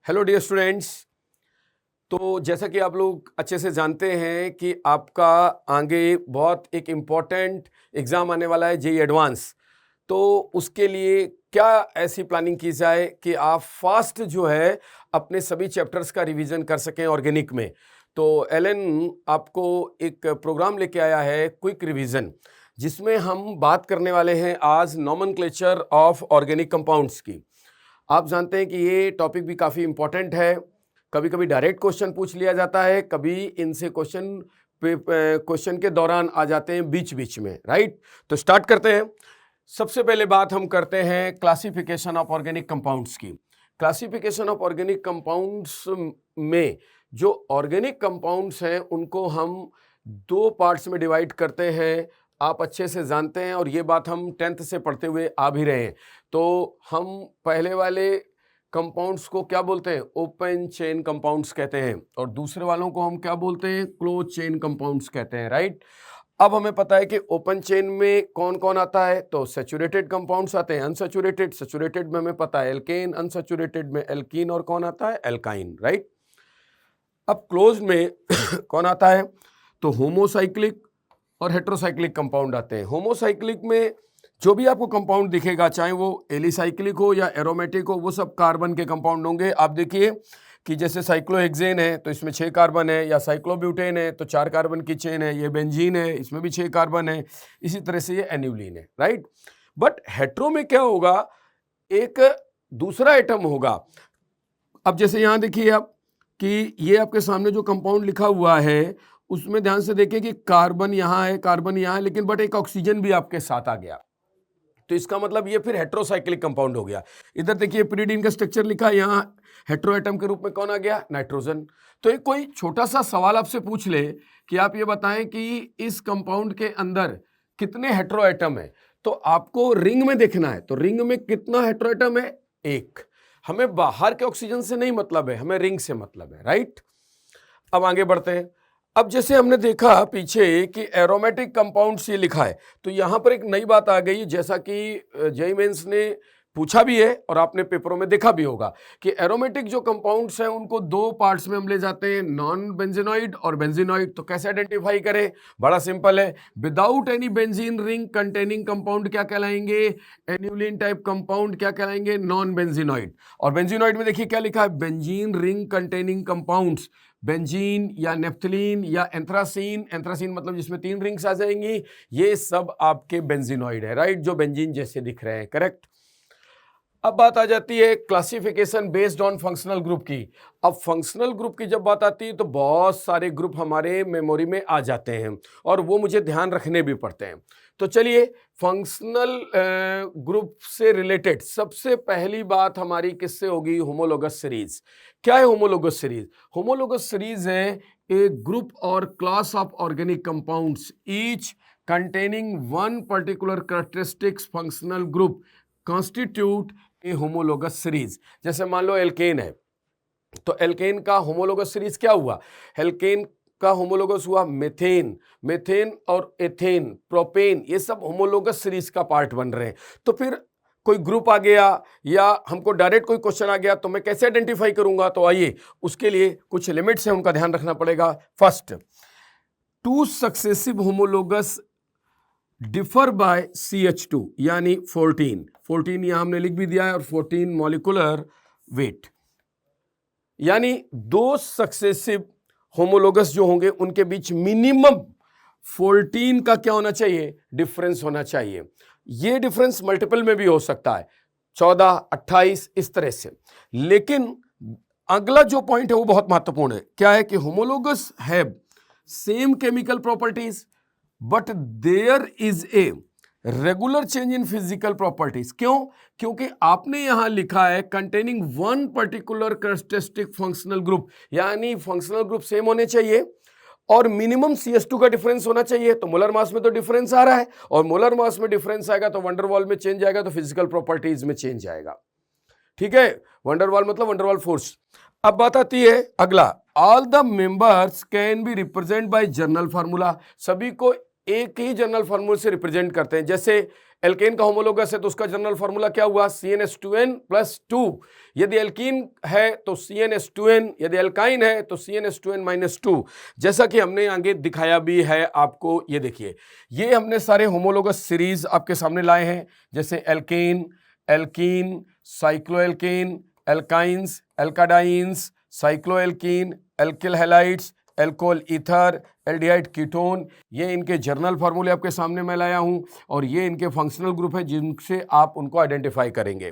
Hello dear students. तो जैसा कि आप लोग अच्छे से जानते हैं कि आपका आगे बहुत एक इम्पॉर्टेंट एग्ज़ाम आने वाला है, जेईई एडवांस। तो उसके लिए क्या ऐसी प्लानिंग की जाए कि आप फास्ट जो है अपने सभी चैप्टर्स का रिवीजन कर सकें ऑर्गेनिक में। तो एलन आपको एक प्रोग्राम लेके आया है, क्विक रिवीजन, जिसमें हम बात करने वाले हैं आज नॉमेनक्लेचर ऑफ ऑर्गेनिक कंपाउंड्स की। आप जानते हैं कि ये टॉपिक भी काफ़ी इंपॉर्टेंट है। कभी कभी डायरेक्ट क्वेश्चन पूछ लिया जाता है, कभी इनसे क्वेश्चन के दौरान आ जाते हैं बीच बीच में, राइट। तो स्टार्ट करते हैं। सबसे पहले बात हम करते हैं क्लासिफिकेशन ऑफ ऑर्गेनिक कंपाउंड्स की। क्लासिफिकेशन ऑफ ऑर्गेनिक कंपाउंड्स में जो ऑर्गेनिक कंपाउंड्स हैं उनको हम दो पार्ट्स में डिवाइड करते हैं। आप अच्छे से जानते हैं और ये बात हम 10th से पढ़ते हुए आ भी रहे हैं। तो हम पहले वाले कंपाउंड्स को क्या बोलते हैं? ओपन चेन कंपाउंड्स कहते हैं, और दूसरे वालों को हम क्या बोलते हैं? क्लोज चेन कंपाउंड्स कहते हैं, राइट। अब हमें पता है कि ओपन चेन में कौन कौन आता है। तो सैचुरेटेड कंपाउंड्स आते हैं, अनसैचुरेटेड। सैचुरेटेड में हमें पता है एल्केन, अनसैचुरेटेड में एल्कीन, और कौन आता है? Alkyne, right. अब क्लोज में कौन आता है? तो होमोसाइक्लिक और हेट्रोसाइक्लिक कंपाउंड आते हैं। होमोसाइक्लिक में जो भी आपको कंपाउंड दिखेगा, चाहे वो एलिसाइक्लिक हो या एरोमेटिक हो, वो सब कार्बन के कंपाउंड होंगे। आप देखिए कि जैसे साइक्लोहेक्सेन है तो इसमें 6 कार्बन है, या साइक्लोब्यूटेन है तो 4 कार्बन की चेन है, ये बेंजीन है इसमें भी 6 कार्बन है, इसी तरह से ये एन्यूलिन है, राइट। बट हेट्रो में क्या होगा? एक दूसरा एटम होगा। अब जैसे यहां देखिए आप कि ये आपके सामने जो कंपाउंड लिखा हुआ है उसमें ध्यान से देखिए कि कार्बन यहाँ है, कार्बन यहाँ है, लेकिन बट एक ऑक्सीजन भी आपके साथ आ गया। तो इसका मतलब ये फिर हेट्रोसाइक्लिक कंपाउंड हो गया। इधर देखिए पिरिडीन का स्ट्रक्चर लिखा है, यहाँ हेट्रो एटम के रूप में कौन आ गया? नाइट्रोजन। तो एक कोई छोटा सा सवाल आपसे पूछ ले कि आप ये बताएं कि इस कंपाउंड के अंदर कितने हेट्रो एटम है, तो आपको रिंग में देखना है। तो रिंग में कितना हेट्रो एटम है? एक। हमें बाहर के ऑक्सीजन से नहीं मतलब है, हमें रिंग से मतलब है, राइट। अब आगे बढ़ते हैं। अब जैसे हमने देखा पीछे कि एरोमेटिक कंपाउंड्स ये लिखा है, तो यहां पर एक नई बात आ गई, जैसा कि जेईई मेंस ने पूछा भी है और आपने पेपरों में देखा भी होगा कि एरोमेटिक जो कंपाउंड्स हैं उनको दो पार्ट्स में हम ले जाते हैं, नॉन बेंजीनॉइड और बेंजीनॉइड। तो कैसे आइडेंटिफाई करें? बड़ा सिंपल है। Without any benzene ring containing compound क्या कहलाएंगे? एन्यूलिन टाइप कंपाउंड क्या कहलाएंगे? Non benzenoid. और बेंजीनॉइड में देखिए क्या लिखा है? Benzene ring containing compounds, benzene या नेफ्थलीन या एंथ्रासीन। एंथ्रासीन मतलब जिसमें 3 रिंग्स आ जाएंगी, ये सब आपके बेंजीनॉइड है, राइट, जो बेंजीन जैसे दिख रहे हैं, करेक्ट। अब बात आ जाती है classification based on functional group की। अब फंक्शनल ग्रुप की जब बात आती है तो बहुत सारे ग्रुप हमारे मेमोरी में आ जाते हैं और वो मुझे ध्यान रखने भी पड़ते हैं। तो चलिए फंक्शनल ग्रुप से रिलेटेड सबसे पहली बात हमारी किससे होगी? Homologous series. क्या है होमोलोगस सीरीज? होमोलोगस सीरीज है ए ग्रुप और class of organic compounds each containing one particular characteristics functional group constitute A homologous series. जैसे मान लो एल्केन है, तो एल्केन का होमोलोगस सीरीज क्या हुआ? एल्केन का होमोलोगस हुआ मेथेन। मेथेन और एथेन, प्रोपेन, ये सब होमोलोगस सीरीज का पार्ट बन रहे हैं। तो फिर कोई ग्रुप आ गया या हमको डायरेक्ट कोई क्वेश्चन आ गया तो मैं कैसे आइडेंटिफाई करूंगा? तो आइए उसके लिए कुछ लिमिट्स हैं, उनका ध्यान रखना पड़ेगा। First, 2 successive homologous differ by CH2 यानी 14 यहां हमने लिख भी दिया है, और 14 मॉलिक्यूलर वेट, यानी 2 सक्सेसिव होमोलोगस जो होंगे उनके बीच मिनिमम 14 का क्या होना चाहिए? डिफरेंस होना चाहिए। ये डिफरेंस मल्टीपल में भी हो सकता है, 14, 28, इस तरह से। लेकिन अगला जो पॉइंट है वो बहुत महत्वपूर्ण है। क्या है? कि homologous have same chemical properties but there is a regular change in physical properties. क्यों? क्योंकि आपने यहां लिखा है containing one particular characteristic functional group, यानी फंक्शनल ग्रुप सेम होने चाहिए और मिनिमम CH2 का डिफरेंस होना चाहिए। तो मोलर मास में तो डिफरेंस आ रहा है, और मोलर मास में डिफरेंस आएगा तो वंडरवॉल में चेंज आएगा, तो फिजिकल प्रॉपर्टीज में चेंज आएगा। ठीक है, वंडरवॉल मतलब वंडरवॉल फोर्स। अब बात आती है अगला, all the members can be represent by general formula. सभी को एक ही जनरल फार्मूले से रिप्रेजेंट करते हैं। जैसे एल्केन का होमोलोगस है तो उसका जनरल फार्मूला क्या हुआ, CnH2n + 2। यदि एल्कीन है तो CnH2n, यदि एल्काइन है तो CnH2n - 2। जैसा कि हमने आगे दिखाया भी है आपको, ये देखिए, ये हमने सारे होमोलोगस सीरीज आपके सामने लाए हैं, जैसे alkane, alkene, cycloalkane, alkynes, alkadienes, cycloalkene, alkyl halides, alcohol ether, aldehyde ketone, ये इनके जर्नल फार्मूले आपके सामने मैं लाया हूं और ये इनके फंक्शनल ग्रुप हैं जिनसे आप उनको आइडेंटिफाई करेंगे।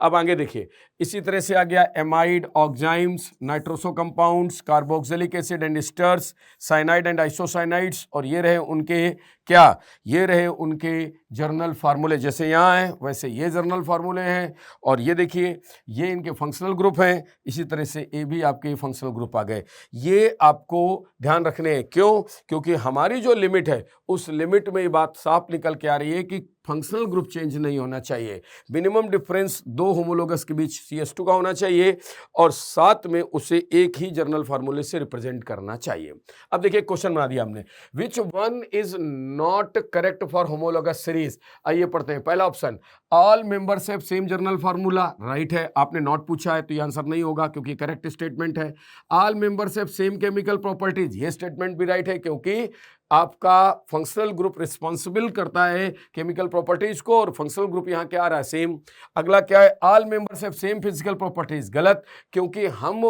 अब आगे देखिए, इसी तरह से आ गया amide, oximes, nitroso compounds, carboxylic acid and esters, cyanide and isocyanides, और ये रहे उनके क्या, ये रहे उनके जर्नल फार्मूले। जैसे यहाँ हैं वैसे ये जर्नल फार्मूले हैं, और ये देखिए ये इनके फंक्शनल ग्रुप हैं। इसी तरह से ये भी आपके फंक्शनल ग्रुप आ गए। ये आपको ध्यान रखने हैं, क्यों? क्योंकि हमारी जो लिमिट है उस लिमिट में ये बात साफ निकल के आ रही है कि फंक्शनल ग्रुप चेंज नहीं होना चाहिए। मिनिमम डिफरेंस दो होमोलोगस के बीच CH2 का होना चाहिए और साथ में उसे एक ही जर्नल फार्मूले से रिप्रेजेंट करना चाहिए। अब देखिए क्वेश्चन बना दिया हमने, which one is not correct for homologous series. आइए पढ़ते हैं। पहला option, all members have same journal formula, right है। आपने नॉट पूछा है तो ये आंसर नहीं होगा क्योंकि करेक्ट स्टेटमेंट है। All members have same chemical properties, ये स्टेटमेंट भी राइट है क्योंकि आपका फंक्शनल ग्रुप रिस्पॉन्सिबल करता है केमिकल प्रॉपर्टीज को, और फंक्शनल ग्रुप यहां क्या आ रहा है, सेम। अगला क्या है, all members have same physical properties, गलत, क्योंकि हम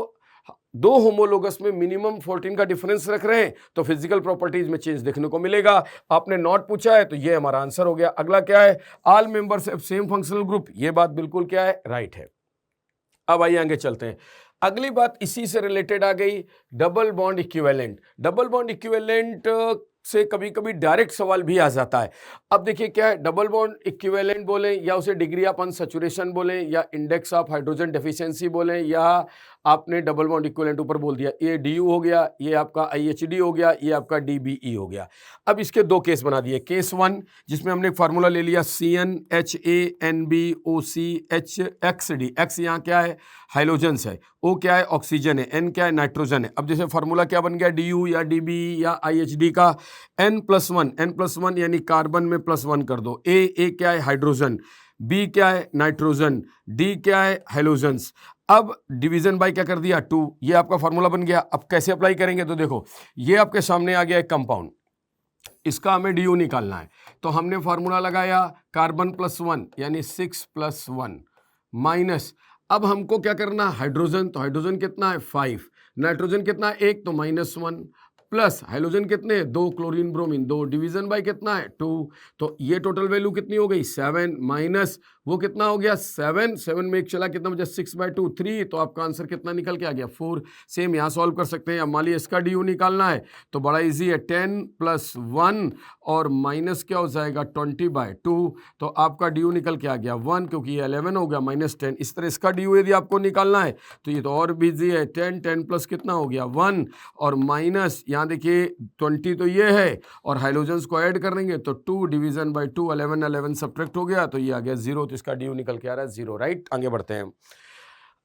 दो होमोलोगस में मिनिमम 14 का डिफरेंस रख रहे हैं तो फिजिकल प्रॉपर्टीज में चेंज देखने को मिलेगा। आपने नॉट पूछा है तो ये हमारा आंसर हो गया। अगला क्या है, all members have same functional group, ये बात बिल्कुल क्या है, राइट है। अब आइए आगे चलते हैं। अगली बात इसी से रिलेटेड आ गई, double bond equivalent. Double bond equivalent से कभी कभी डायरेक्ट सवाल भी आ जाता है। अब देखिए क्या है, डबल बॉन्ड इक्विवेलेंट बोलें या उसे डिग्री ऑफ अनसैचुरेशन बोलें या इंडेक्स ऑफ हाइड्रोजन डेफिशिएंसी बोलें, या आपने डबल बॉन्ड इक्विवेलेंट ऊपर बोल दिया, ये DU हो गया, ये आपका IHD हो गया, ये आपका DBE हो गया। अब इसके दो केस बना दिए। केस 1 जिसमें हमने एक फार्मूला ले लिया CnHANbOCHXD। X यहाँ क्या है, हाइलोजन्स है, O क्या है, ऑक्सीजन है, N क्या है, नाइट्रोजन है। अब जैसे फार्मूला क्या बन गया, DU या DBE या IHD का N+1 यानी कार्बन में +1 कर दो। A क्या है, हाइड्रोजन, B क्या है, नाइट्रोजन, D क्या है, हाइलोजन्स। अब डिवीजन बाय क्या कर दिया, 2, ये आपका फार्मूला बन गया। अब कैसे अप्लाई करेंगे, तो देखो ये आपके सामने आ गया एक कंपाउंड, इसका हमें DU निकालना है, तो हमने फार्मूला लगाया कार्बन +1 यानी 6+1 माइनस, अब हमको क्या करना, हाइड्रोजन, तो हाइड्रोजन कितना है 5, नाइट्रोजन कितना है 1 तो -1, प्लस हाइड्रोजन कितने 2, क्लोरीन ब्रोमीन 2, डिवीजन बाय कितना है 2, तो ये टोटल वैल्यू कितनी हो गई 7 माइनस वो कितना हो गया 7 में एक चला कितना बचा 6/2 3, तो आपका आंसर कितना निकल के आ गया 4। सेम यहाँ सॉल्व कर सकते हैं। अब मान लिया इसका DU निकालना है तो बड़ा इजी है, 10 + 1 और माइनस क्या हो जाएगा 20/2, तो आपका DU निकल के आ गया 1 क्योंकि ये 11 हो गया -10। इस तरह इसका DU यदि आपको निकालना है तो ये तो और भी इजी है, 10 प्लस कितना हो गया 1 और माइनस यहाँ देखिए 20 तो ये है और हाइड्रोजन्स को ऐड करेंगे तो 2 डिवीजन बाय 2 11 सब्ट्रैक्ट हो गया तो ये आ गया 0, तो इसका DU निकल के आ रहा है 0, राइट। आगे बढ़ते हैं।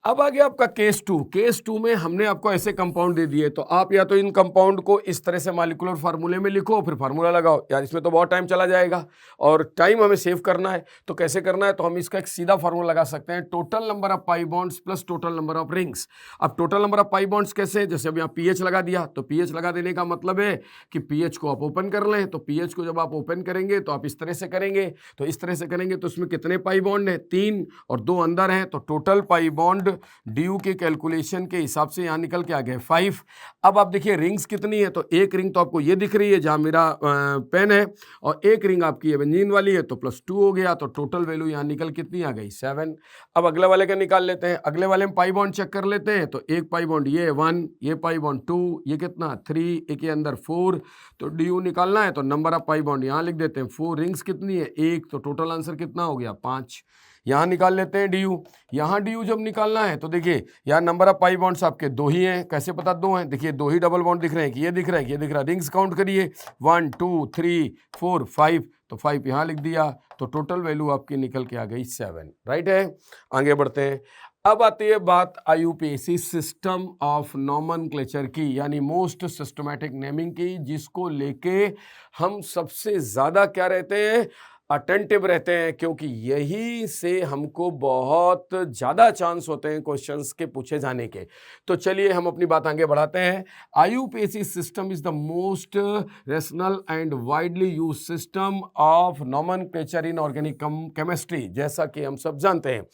अब आ गया आपका केस 2। केस 2 में हमने आपको ऐसे कंपाउंड दे दिए, तो आप या तो इन कंपाउंड को इस तरह से मॉलिक्यूलर फार्मूले में लिखो फिर फार्मूला लगाओ। यार इसमें तो बहुत टाइम चला जाएगा और टाइम हमें सेव करना है, तो कैसे करना है, तो हम इसका एक सीधा फार्मूला लगा सकते हैं, total number of pi bonds plus total number of rings. अब total number of pi bonds कैसे, जैसे अब यहाँ pH लगा दिया, तो pH लगा देने का मतलब है कि pH को आप ओपन कर लें, तो pH को जब आप ओपन करेंगे तो आप इस तरह से करेंगे, तो इस तरह से करेंगे तो उसमें कितने पाई बॉन्ड है 3 और 2 अंदर हैं, तो टोटल पाई बॉन्ड DU के कैलकुलेशन के हिसाब से यहाँ निकल के आ गए 5। अब आप देखिए रिंग्स कितनी है, तो एक रिंग तो आपको ये दिख रही है जहाँ मेरा पेन है और एक रिंग आपकी बेंजीन वाली है, तो +2 हो गया, तो टोटल वैल्यू यहाँ निकल कितनी आ गई 7। अब अगले वाले का निकाल लेते हैं। अगले वाले में पाई बॉन्ड चेक कर लेते हैं, तो एक पाई बॉन्ड ये 1, ये पाई बॉन्ड 2, ये कितना 3, एक के अंदर 4, तो DU निकालना है तो नंबर ऑफ पाई बॉन्ड यहाँ लिख देते हैं 4, रिंग्स कितनी है 1, तो टोटल आंसर कितना हो गया 5। यहाँ निकाल लेते हैं DU। यहाँ DU जब निकालना है तो देखिए यहाँ नंबर ऑफ पाई बॉन्ड्स आपके 2 ही हैं, कैसे पता 2 हैं, देखिए 2 ही डबल बॉन्ड दिख रहे हैं कि ये दिख रहा है कि ये दिख रहा है, रिंग्स काउंट करिए 1 2 3 4 5, तो 5 यहाँ लिख दिया, तो टोटल वैल्यू आपकी निकल के आ गई 7, राइट है। आगे बढ़ते हैं। अब आती है बात IUPAC सिस्टम ऑफ नॉमेनक्लेचर की, यानी मोस्ट सिस्टमैटिक नेमिंग की, जिसको लेके हम सबसे ज़्यादा क्या रहते हैं, अटेंटिव रहते हैं, क्योंकि यही से हमको बहुत ज़्यादा चांस होते हैं क्वेश्चंस के पूछे जाने के। तो चलिए हम अपनी बात आगे बढ़ाते हैं। IUPAC system is the most rational and widely use system of nomenclature in organic chemistry, जैसा कि हम सब जानते हैं।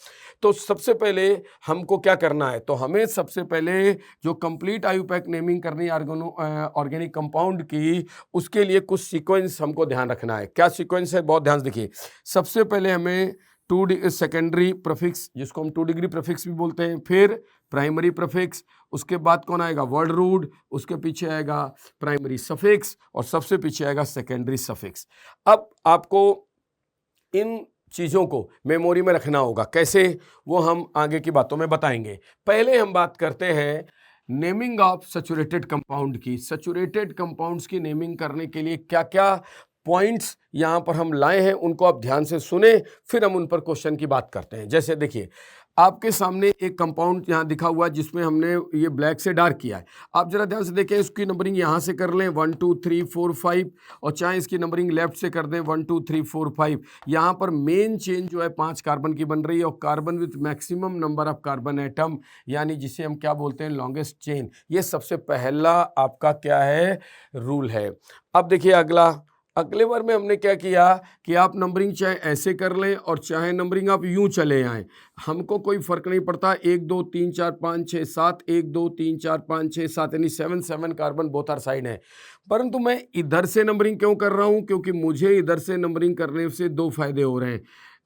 तो सबसे पहले हमको क्या करना है, तो हमें सबसे पहले जो कंप्लीट IUPAC नेमिंग करनी है ऑर्गेनिक कंपाउंड की, उसके लिए कुछ सीक्वेंस हमको ध्यान रखना है। क्या सीक्वेंस है, बहुत ध्यान देखिए। सबसे पहले हमें सेकेंडरी प्रीफिक्स, जिसको हम 2 डिग्री प्रीफिक्स भी बोलते हैं, फिर प्राइमरी प्रीफिक्स, उसके बाद कौन आएगा, वर्ड रूट, उसके पीछे आएगा प्राइमरी सफिक्स, और सबसे पीछे आएगा सेकेंडरी सफिक्स। अब आपको इन चीज़ों को मेमोरी में रखना होगा। कैसे, वो हम आगे की बातों में बताएंगे। पहले हम बात करते हैं नेमिंग ऑफ सैचुरेटेड कंपाउंड की। सैचुरेटेड कंपाउंड्स की नेमिंग करने के लिए क्या क्या पॉइंट्स यहाँ पर हम लाए हैं, उनको आप ध्यान से सुने, फिर हम उन पर क्वेश्चन की बात करते हैं। जैसे देखिए, आपके सामने एक कंपाउंड यहाँ दिखा हुआ है, जिसमें हमने ये ब्लैक से डार्क किया है। आप जरा ध्यान से देखें, इसकी नंबरिंग यहाँ से कर लें 1 2 3 4 5, और चाहे इसकी नंबरिंग लेफ्ट से कर दें 1 2 3 4 5। यहाँ पर मेन चेन जो है 5 कार्बन की बन रही है, और carbon with maximum number of carbon atom, यानी जिसे हम क्या बोलते हैं, लॉन्गेस्ट चेन। ये सबसे पहला आपका क्या है, रूल है। अब देखिए अगले बार में हमने क्या किया कि आप नंबरिंग चाहे ऐसे कर लें और चाहे नंबरिंग आप यूं चले आएँ, हमको कोई फर्क नहीं पड़ता। 1 2 3 4 5 6 7, 1 2 3 4 5 6 7, यानी 7 कार्बन बोथ आर साइड है। परंतु मैं इधर से नंबरिंग क्यों कर रहा हूं, क्योंकि मुझे इधर से नंबरिंग करने से 2 फायदे हो रहे हैं।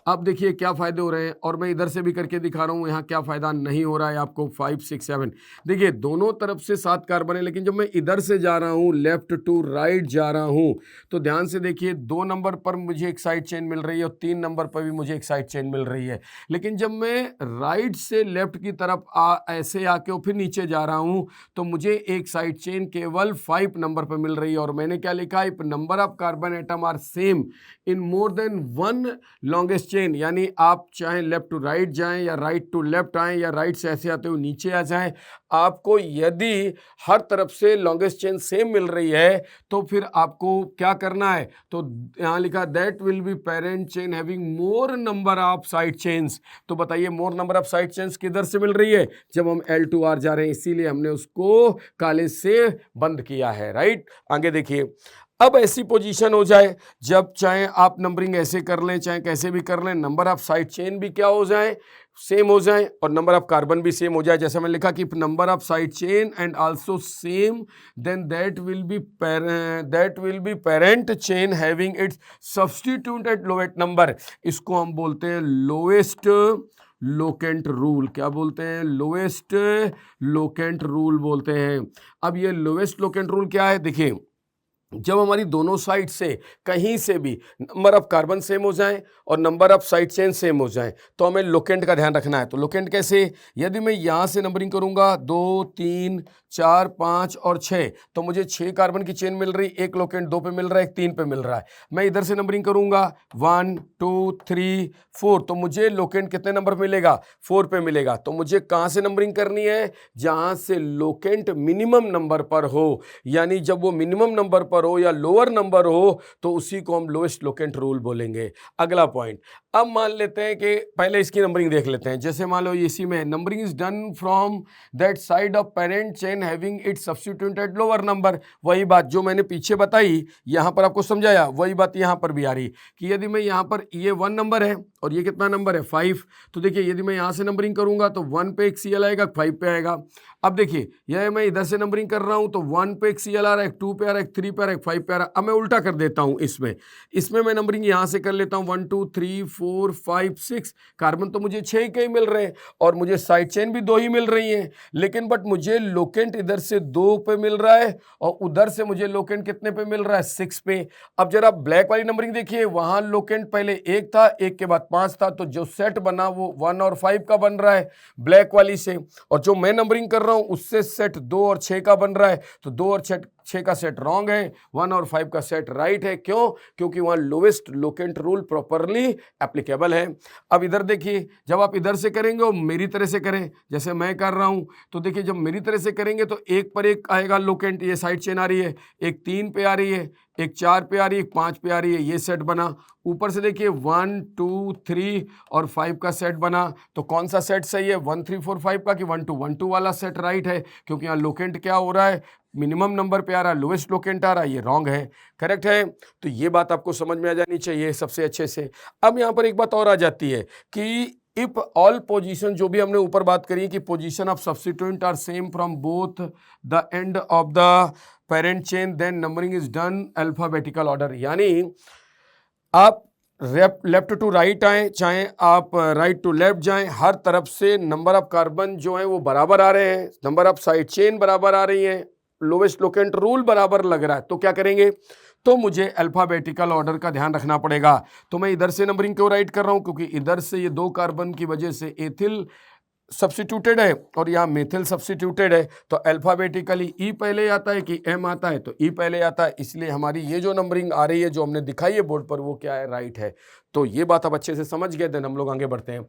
अब देखिए क्या फायदे हो रहे हैं, और मैं इधर से भी करके दिखा रहा हूं यहाँ क्या फायदा नहीं हो रहा है आपको। 5 6 7, देखिए दोनों तरफ से 7 कार्बन है, लेकिन जब मैं इधर से जा रहा हूं, लेफ्ट टू राइट जा रहा हूं, तो ध्यान से देखिए 2 नंबर पर मुझे एक साइड चेन मिल रही है, और 3 नंबर पर भी मुझे एक साइड चेन मिल रही है। लेकिन जब मैं राइट से लेफ्ट की तरफ ऐसे आके और फिर नीचे जा रहा हूं, तो मुझे एक साइड चेन केवल 5 नंबर पर मिल रही है। और मैंने क्या लिखा, if number of carbon atom are same in more than 1 longest chain, यानी आप चाहे लेफ्ट टू राइट जाएं या राइट टू लेफ्ट आएं या राइट से ऐसे आते हुए नीचे आ जाएं, आपको यदि हर तरफ से लॉन्गेस्ट चेन सेम मिल रही है, तो फिर आपको क्या करना है, तो यहां लिखा that will be parent chain having more number of side chains. तो बताइए मोर नंबर ऑफ साइड चेन्स किधर से मिल रही है, जब हम L2R जा रहे हैं, इसीलिए हमने उसको काले से बंद किया है। राइट, आगे देखिए। अब ऐसी पोजीशन हो जाए जब चाहे आप नंबरिंग ऐसे कर लें चाहे कैसे भी कर लें, नंबर ऑफ साइड चेन भी क्या हो जाए, सेम हो जाए, और नंबर ऑफ कार्बन भी सेम हो जाए। जैसे मैंने लिखा कि number of side chain and also same, then that will be parent chain having its substitute at lowest number. इसको हम बोलते हैं लोएस्ट लोकेंट रूल। क्या बोलते हैं, लोएस्ट लोकेंट रूल बोलते हैं। अब ये लोएस्ट लोकेंट रूल क्या है, देखिए जब हमारी दोनों साइड से कहीं से भी नंबर ऑफ कार्बन सेम हो जाएं और number of side chain same हो जाएं, तो हमें लोकेंट का ध्यान रखना है। तो लोकेंट कैसे, यदि मैं यहाँ से नंबरिंग करूँगा 2 3 4 5 और 6, तो मुझे 6 कार्बन की चेन मिल रही, एक लोकेंट 2 पे मिल रहा है, एक 3 पे मिल रहा है। मैं इधर से नंबरिंग करूँगा 1 2 3 4, तो मुझे लोकेंट कितने नंबर मिलेगा, 4 पे मिलेगा। तो मुझे कहाँ से नंबरिंग करनी है, जहाँ से लोकेंट मिनिमम नंबर पर हो, यानी जब वो मिनिमम नंबर पर हो या लोअर नंबर हो, तो उसी को हम लोएस्ट लोकेंट रूल बोलेंगे। अगला पॉइंट, अब मान लेते हैं कि पहले इसकी नंबरिंग देख लेते हैं। जैसे मान लो इसी में numbering is done from that side of parent chain having it's substituted lower number. वही बात जो मैंने पीछे बताई यहां पर आपको समझाया, वही बात यहां पर भी आ रही कि यदि मैं यहां पर ये 1 नंबर है और ये कितना नंबर है 5, तो देखिए यदि मैं यहां से नंबरिंग करूंगा तो 1 पे एक CL आएगा, 5 पे आएगा। अब देखिए यह मैं इधर से नंबरिंग कर रहा हूं तो 1 पे एक CL आ रहा है, एक 2 पे आ रहा है, एक 3 पे आ रहा है, एक 5 पे आ रहा है। अब मैं उल्टा कर देता हूं, इसमें मैं नंबरिंग यहां से कर लेता हूं 1 2 3 4 5 6। कार्बन तो मुझे 6 के ही मिल रहे हैं और मुझे साइड चेन भी 2 ही मिल रही हैं, लेकिन बट मुझे लोकेंट इधर से 2 पे मिल रहा है और उधर से मुझे लोकेंट कितने पे मिल रहा है, 6 पे। अब जरा ब्लैक वाली नंबरिंग देखिए, वहां लोकेंट पहले 1 था, 1 के बाद 5 था, तो जो सेट बना वो 1 और 5 का बन रहा है ब्लैक वाली से, और जो मैं नंबरिंग कर रहा हूं उससे सेट 2 और 6 का बन रहा है, तो 2 और 6 का सेट रॉन्ग है, 1 और 5 का सेट राइट है। क्यों? क्योंकि वहाँ lowest locant rule properly applicable है। अब इधर देखिए, जब आप इधर से करेंगे और मेरी तरह से करें जैसे मैं कर रहा हूँ, तो देखिए जब मेरी तरह से करेंगे तो एक पर एक आएगा लोकेंट, ये साइड चेन आ रही है, एक 3 पे आ रही है, एक 4 पे आ रही है, एक 5 पे आ रही है, ये सेट बना। ऊपर से देखिए 1 2 3 और 5 का सेट बना। तो कौन सा सेट सही है, 1 3 4 5 का कि 1 2 1 2 वाला सेट राइट है? क्योंकि यहाँ लोकेंट क्या हो रहा है, मिनिमम नंबर पे आ रहा है, लोएस्ट लोकेंट आ रहा है, ये रॉन्ग है। करेक्ट है? तो ये बात आपको समझ में आ जानी चाहिए सबसे अच्छे से। अब यहाँ पर एक बात और आ जाती है कि इफ ऑल पोजीशन, जो भी हमने ऊपर बात करी कि position of substituent are same from both the end of the parent chain, then numbering is done alphabetical order. यानी आप लेफ्ट टू राइट आए, चाहे आप राइट टू लेफ्ट जाएं, हर तरफ से नंबर ऑफ कार्बन जो है वो बराबर आ रहे हैं, नंबर ऑफ साइड चेन बराबर आ रही है, लोवेस्ट लोकेंट रूल बराबर लग रहा है। तो क्या करेंगे, तो मुझे अल्फाबेटिकल ऑर्डर का ध्यान रखना पड़ेगा। तो मैं इधर से नंबरिंग क्यों राइट कर रहा हूं, क्योंकि इधर से ये 2 कार्बन की वजह से एथिल सब्स्टिट्यूटेड है और यहाँ मेथिल सब्स्टिट्यूटेड है। तो अल्फाबेटिकली ई पहले आता है कि एम आता है, तो ई पहले आता है, इसलिए हमारी ये जो नंबरिंग आ रही है जो हमने दिखाई है बोर्ड पर, वो क्या है, राइट है। तो ये बात आप अच्छे से समझ गए, देन हम लोग आगे बढ़ते हैं।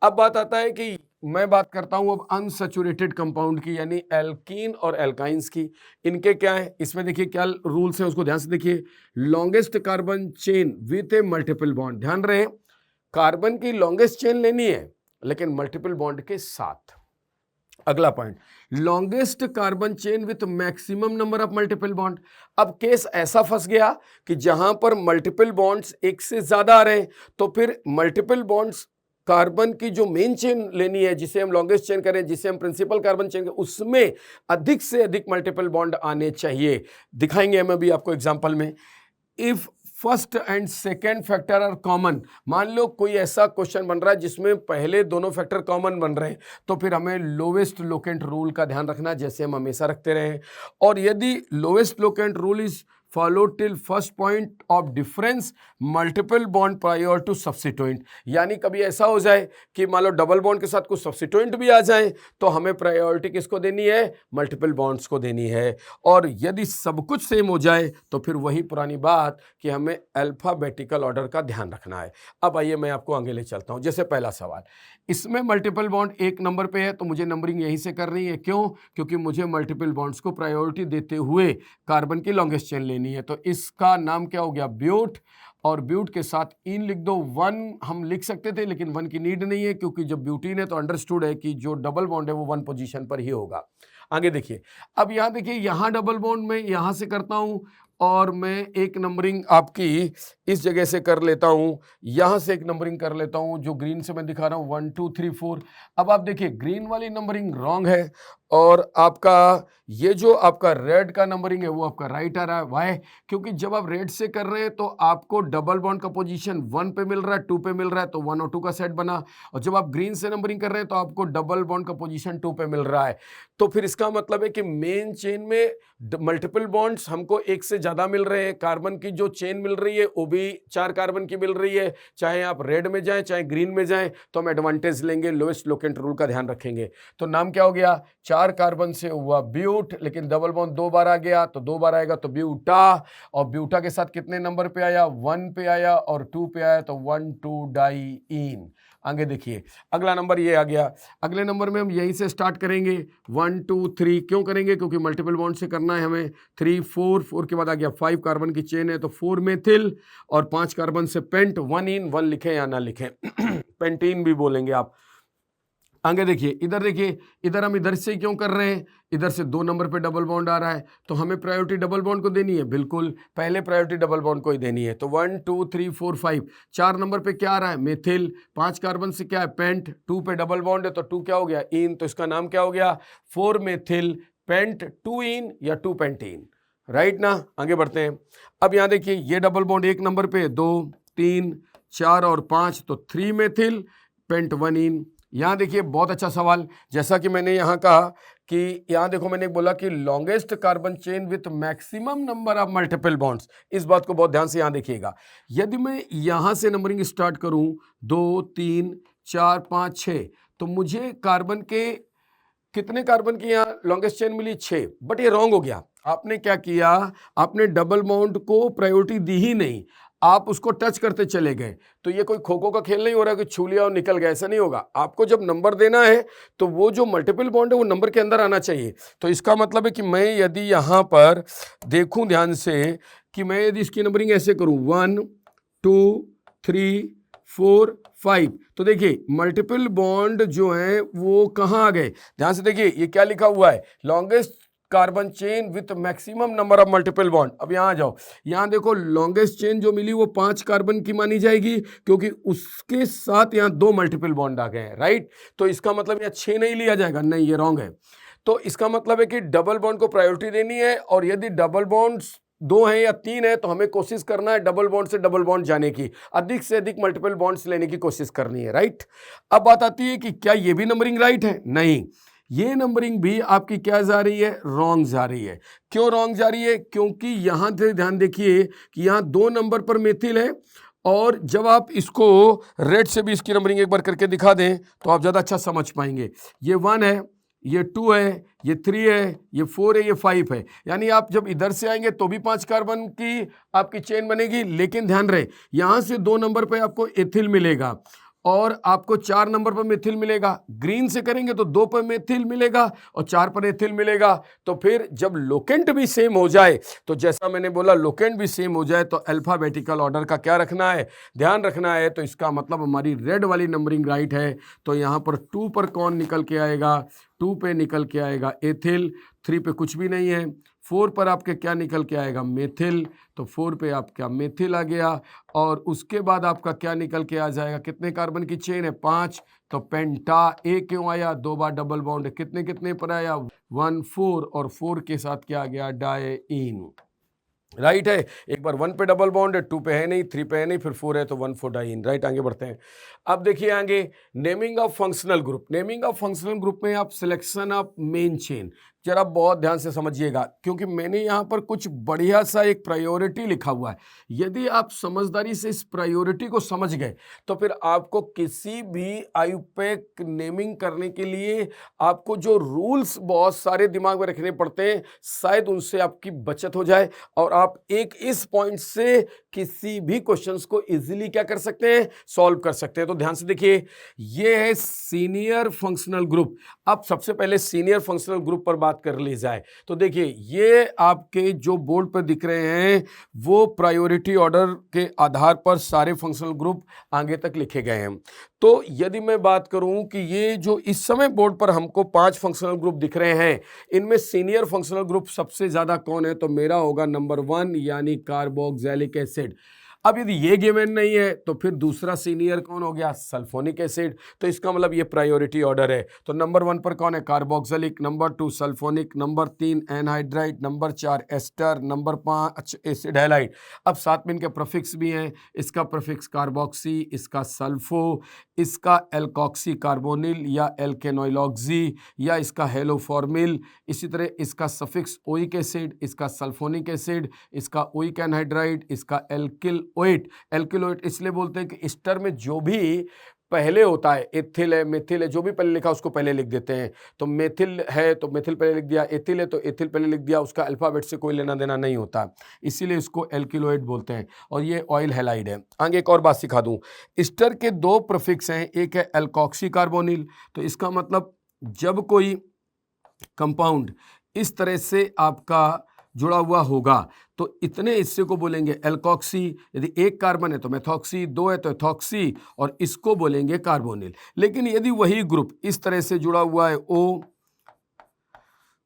अब बात आता है कि मैं बात करता हूं अब अनसैचुरेटेड कंपाउंड की, यानी एल्कीन और एल्काइंस की। इनके क्या है, इसमें देखिए क्या रूल्स हैं, उसको ध्यान से देखिए। Longest carbon chain with A multiple bond, ध्यान रहे कार्बन की लॉन्गेस्ट चेन लेनी है लेकिन मल्टीपल बॉन्ड के साथ। अगला point, longest carbon chain with maximum number of multiple bond. अब केस ऐसा फंस गया कि जहां पर मल्टीपल बॉन्ड्स एक से ज्यादा आ रहे हैं, तो फिर मल्टीपल बॉन्ड्स कार्बन की जो मेन चेन लेनी है, जिसे हम लॉन्गेस्ट चेन करें, जिसे हम प्रिंसिपल कार्बन चेन करें, उसमें अधिक से अधिक मल्टीपल बॉन्ड आने चाहिए। दिखाएंगे हम अभी आपको एग्जाम्पल में। If first and second factor are common, मान लो कोई ऐसा क्वेश्चन बन रहा है जिसमें पहले दोनों फैक्टर कॉमन बन रहे हैं, तो फिर हमें लोवेस्ट लोकेंट रूल का ध्यान रखना, जैसे हम हमेशा रखते रहे। और यदि lowest locant rule is follow till first point of difference, multiple bond prior to substituent. यानी कभी ऐसा हो जाए कि मान लो डबल बॉन्ड के साथ कुछ सब्स्टिट्यूएंट भी आ जाए, तो हमें प्रायोरिटी किसको देनी है, मल्टीपल बॉन्ड्स को देनी है। और यदि सब कुछ सेम हो जाए तो फिर वही पुरानी बात कि हमें अल्फाबेटिकल ऑर्डर का ध्यान रखना है। अब आइए मैं आपको आगे ले चलता हूं। जैसे पहला सवाल, इसमें मल्टीपल बॉन्ड 1 नंबर पे है, तो मुझे नंबरिंग यहीं से करनी है। क्यों? क्योंकि मुझे मल्टीपल बॉन्ड्स को प्रायोरिटी देते हुए कार्बन की लॉन्गेस्ट चेन लेनी है। तो इसका नाम क्या हो गया, ब्यूट। और ब्यूट के साथ इन लिख दो। 1 हम लिख सकते थे लेकिन 1 की नीड नहीं है, क्योंकि जब ब्यूटीन है तो अंडरस्टूड है कि जो डबल बॉन्ड है वो 1 पोजीशन पर ही होगा। आगे देखिए, अब यहाँ देखिए, यहाँ डबल बॉन्ड में यहाँ से करता हूँ और मैं एक नंबरिंग आपकी इस जगह से कर लेता हूँ, यहाँ से एक नंबरिंग कर लेता हूँ जो ग्रीन से मैं दिखा रहा हूँ, 1 2 3 4। अब आप देखिए ग्रीन वाली नंबरिंग रॉन्ग है और आपका ये जो आपका रेड का नंबरिंग है वो आपका राइट आ रहा है। वाई? क्योंकि जब आप रेड से कर रहे हैं तो आपको डबल बॉन्ड का पोजीशन 1 पे मिल रहा है, 2 पे मिल रहा है, तो 1 और 2 का सेट बना। और जब आप ग्रीन से नंबरिंग कर रहे हैं तो आपको डबल बॉन्ड का पोजीशन 2 पे मिल रहा है। तो फिर इसका मतलब है कि मेन चेन में मल्टीपल बॉन्ड्स हमको एक से ज्यादा मिल रहे हैं। कार्बन की जो चेन मिल रही है वो भी 4 कार्बन की मिल रही है। चाहे आप रेड में जाएं चाहे ग्रीन में जाएं, तो हम एडवांटेज लेंगे, लोएस्ट लोकेंट रूल का ध्यान रखेंगे। तो नाम क्या हो गया, 4 कार्बन से हुआ ब्यूट, लेकिन डबल बॉन्ड 2 बार आ गया, तो 2 बार आएगा तो ब्यूटा। और ब्यूटा के साथ कितने नंबर पे आया, 1 पे आया और 2 पे आया, तो 1 2 डाईइन। आगे देखिए, अगला नंबर ये आ गया। अगले नंबर में हम यहीं से स्टार्ट करेंगे, 1 2 3। क्यों करेंगे, क्योंकि मल्टीपल बॉन्ड से करना है हमें। 3 4 के बाद आ गया 5 कार्बन की चेन है, तो 4 मेथिल और 5 कार्बन से पेंट, 1 इन, 1 लिखें या ना लिखें पेंटीन भी बोलेंगे आप। आगे देखिए, इधर देखिए, इधर हम इधर से क्यों कर रहे हैं, इधर से 2 नंबर पे डबल बॉन्ड आ रहा है, तो हमें प्रायोरिटी डबल बॉन्ड को देनी है। बिल्कुल, पहले प्रायोरिटी डबल बॉन्ड को ही देनी है। तो 1 2 3 4 5, 4 नंबर पे क्या आ रहा है, मेथिल। 5 कार्बन से क्या है, पेंट। 2 पे डबल बॉन्ड है तो 2 क्या हो गया, इन। तो इसका नाम क्या हो गया, 4 मेथिल पेंट 2 इन या 2 पेंटीन। राइट ना। आगे बढ़ते हैं। अब यहाँ देखिए, ये डबल बॉन्ड 1 नंबर पे 2 3 4 और 5, तो 3 मेथिल पेंट 1 इन। यहाँ देखिए, बहुत अच्छा सवाल, जैसा कि मैंने यहाँ कहा कि यहाँ देखो, मैंने बोला कि longest carbon chain with maximum number of multiple bonds. इस बात को बहुत ध्यान से यहाँ देखिएगा। यदि मैं यहाँ से नंबरिंग स्टार्ट करूँ 2 3 4 5 6, तो मुझे कार्बन के कितने कार्बन की यहाँ लॉन्गेस्ट चेन मिली, 6। बट ये रॉन्ग हो गया। आपने क्या किया, आपने डबल बॉन्ड को प्रायोरिटी दी ही नहीं, आप उसको टच करते चले गए। तो ये कोई खो खो का खेल नहीं हो रहा कि छू लिया और निकल गया, ऐसा नहीं होगा। आपको जब नंबर देना है तो वो जो मल्टीपल बॉन्ड है वो नंबर के अंदर आना चाहिए। तो इसका मतलब है कि मैं यदि यहाँ पर देखूं ध्यान से कि मैं यदि इसकी नंबरिंग ऐसे करूं 1 2 3 4 5, तो देखिए मल्टीपल बॉन्ड जो है वो कहाँ आ गए, ध्यान से देखिए ये क्या लिखा हुआ है, longest carbon chain with maximum number of multiple bond. अब यहां आ जाओ, यहां देखो लॉन्गेस्ट चेन जो मिली वो 5 कार्बन की मानी जाएगी, क्योंकि उसके साथ यहां 2 मल्टीपल बॉन्ड आ गए हैं, राइट। तो इसका मतलब यहां 6 नहीं लिया जाएगा, नहीं ये रॉन्ग है। तो इसका मतलब है कि डबल बॉन्ड को प्रायोरिटी देनी है, और यदि डबल बॉन्ड्स 2 हैं या 3 है तो हमें कोशिश करना है डबल बॉन्ड से डबल बॉन्ड जाने की, अधिक से अधिक मल्टीपल बॉन्ड्स लेने की कोशिश करनी है, राइट। अब बात आती है कि क्या ये भी नंबरिंग राइट है, नहीं, ये नंबरिंग भी आपकी क्या जा रही है, रॉन्ग जा रही है। क्यों रॉन्ग जा रही है, क्योंकि यहां से ध्यान देखिए कि यहां 2 नंबर पर मेथिल है, और जब आप इसको रेड से भी इसकी नंबरिंग एक बार करके दिखा दें तो आप ज़्यादा अच्छा समझ पाएंगे। ये 1 है, ये 2 है, ये 3 है, ये 4 है, ये 5 है, यानी आप जब इधर से आएंगे तो भी 5 कार्बन की आपकी चेन बनेगी। लेकिन ध्यान रहे यहां से 2 नंबर पे आपको एथिल मिलेगा, और आपको 4 नंबर पर मेथिल मिलेगा। ग्रीन से करेंगे तो 2 पर मेथिल मिलेगा और 4 पर एथिल मिलेगा। तो फिर जब लोकेंट भी सेम हो जाए, तो जैसा मैंने बोला लोकेंट भी सेम हो जाए, तो अल्फाबेटिकल ऑर्डर का क्या रखना है, ध्यान रखना है। तो इसका मतलब हमारी रेड वाली नंबरिंग राइट है। तो यहाँ पर 2 पर कौन निकल के आएगा, 2 पे निकल के आएगा एथिल, 3 पे कुछ भी नहीं है, 4 पर आपके क्या निकल के आएगा, मेथिल। तो 4 पे आपका मेथिल आ गया, और उसके बाद आपका क्या निकल के आ जाएगा, कितने कार्बन की चेन है, 5। तो पेंटा ए क्यों आया, 2 बार डबल बॉन्ड, कितने कितने पर आया, 1 4, और 4 के साथ क्या आ गया, डायईन, राइट है। एक बार 1 पे डबल बॉन्ड है, 2 पे है नहीं, 3 पे है नहीं, फिर 4 है तो 1 4 डाइन, राइट। आगे बढ़ते हैं। अब देखिए आगे naming of functional group. Naming of functional group में आप सिलेक्शन ऑफ मेन चेन जरा बहुत ध्यान से समझिएगा, क्योंकि मैंने यहाँ पर कुछ बढ़िया सा एक प्रायोरिटी लिखा हुआ है। यदि आप समझदारी से इस प्रायोरिटी को समझ गए तो फिर आपको किसी भी आयुपेक नेमिंग करने के लिए आपको जो रूल्स बहुत सारे दिमाग में रखने पड़ते हैं, शायद उनसे आपकी बचत हो जाए, और आप एक इस पॉइंट से किसी भी क्वेश्चंस को इजीली क्या कर सकते हैं, सॉल्व कर सकते हैं। तो ध्यान से देखिए, ये है सीनियर फंक्शनल ग्रुप। अब सबसे पहले सीनियर फंक्शनल ग्रुप पर बात कर ली जाए तो देखिए ये आपके जो बोर्ड पर दिख रहे हैं वो प्रायोरिटी ऑर्डर के आधार पर सारे फंक्शनल ग्रुप आगे तक लिखे गए हैं। तो यदि मैं बात करूं कि ये जो इस समय बोर्ड पर हमको 5 फंक्शनल ग्रुप दिख रहे हैं, इनमें सीनियर फंक्शनल ग्रुप सबसे ज्यादा कौन है, तो मेरा होगा नंबर 1 यानी कार्बोक्सिलिक एसिड। अब यदि ये गिवन नहीं है तो फिर दूसरा सीनियर कौन हो गया, सल्फोनिक एसिड। तो इसका मतलब ये प्रायोरिटी ऑर्डर है। तो नंबर 1 पर कौन है, carboxylic, number 2 sulphonic, number 3 anhydride, number 4 ester, number 5 acid halide. अब साथ में इनके प्रीफिक्स भी हैं, इसका प्रीफिक्स कार्बोक्सी, इसका सल्फो, इसका एल्कॉक्सी कार्बोनिल या एल्केनोइलॉक्सी या इसका हेलोफॉर्मिल, इसी तरह इसका सफिक्स ओइक एसिड, इसका सल्फोनिक एसिड, इसका ओइक एनहाइड्राइड, इसका एल्किल ओएट। एल्किलोएट इसलिए बोलते हैं कि एस्टर में जो भी पहले होता है, एथिल है, मेथिल है, जो भी पहले लिखा उसको पहले लिख देते हैं। तो मेथिल है तो मेथिल पहले लिख दिया, एथिल है तो एथिल पहले लिख दिया, उसका अल्फाबेट से कोई लेना देना नहीं होता, इसीलिए इसको एल्किलोएट बोलते हैं। और ये ऑयल हैलाइड है। आगे एक और बात सिखा दूं, एस्टर के 2 प्रीफिक्स हैं, एक है एल्कॉक्सी कार्बोनिल। तो इसका मतलब जब कोई कंपाउंड इस तरह से आपका जुड़ा हुआ होगा तो इतने हिस्से को बोलेंगे एल्कॉक्सी। यदि 1 कार्बन है तो मेथॉक्सी, 2 है तो एथॉक्सी, और इसको बोलेंगे कार्बोनिल। लेकिन यदि वही ग्रुप इस तरह से जुड़ा हुआ है, O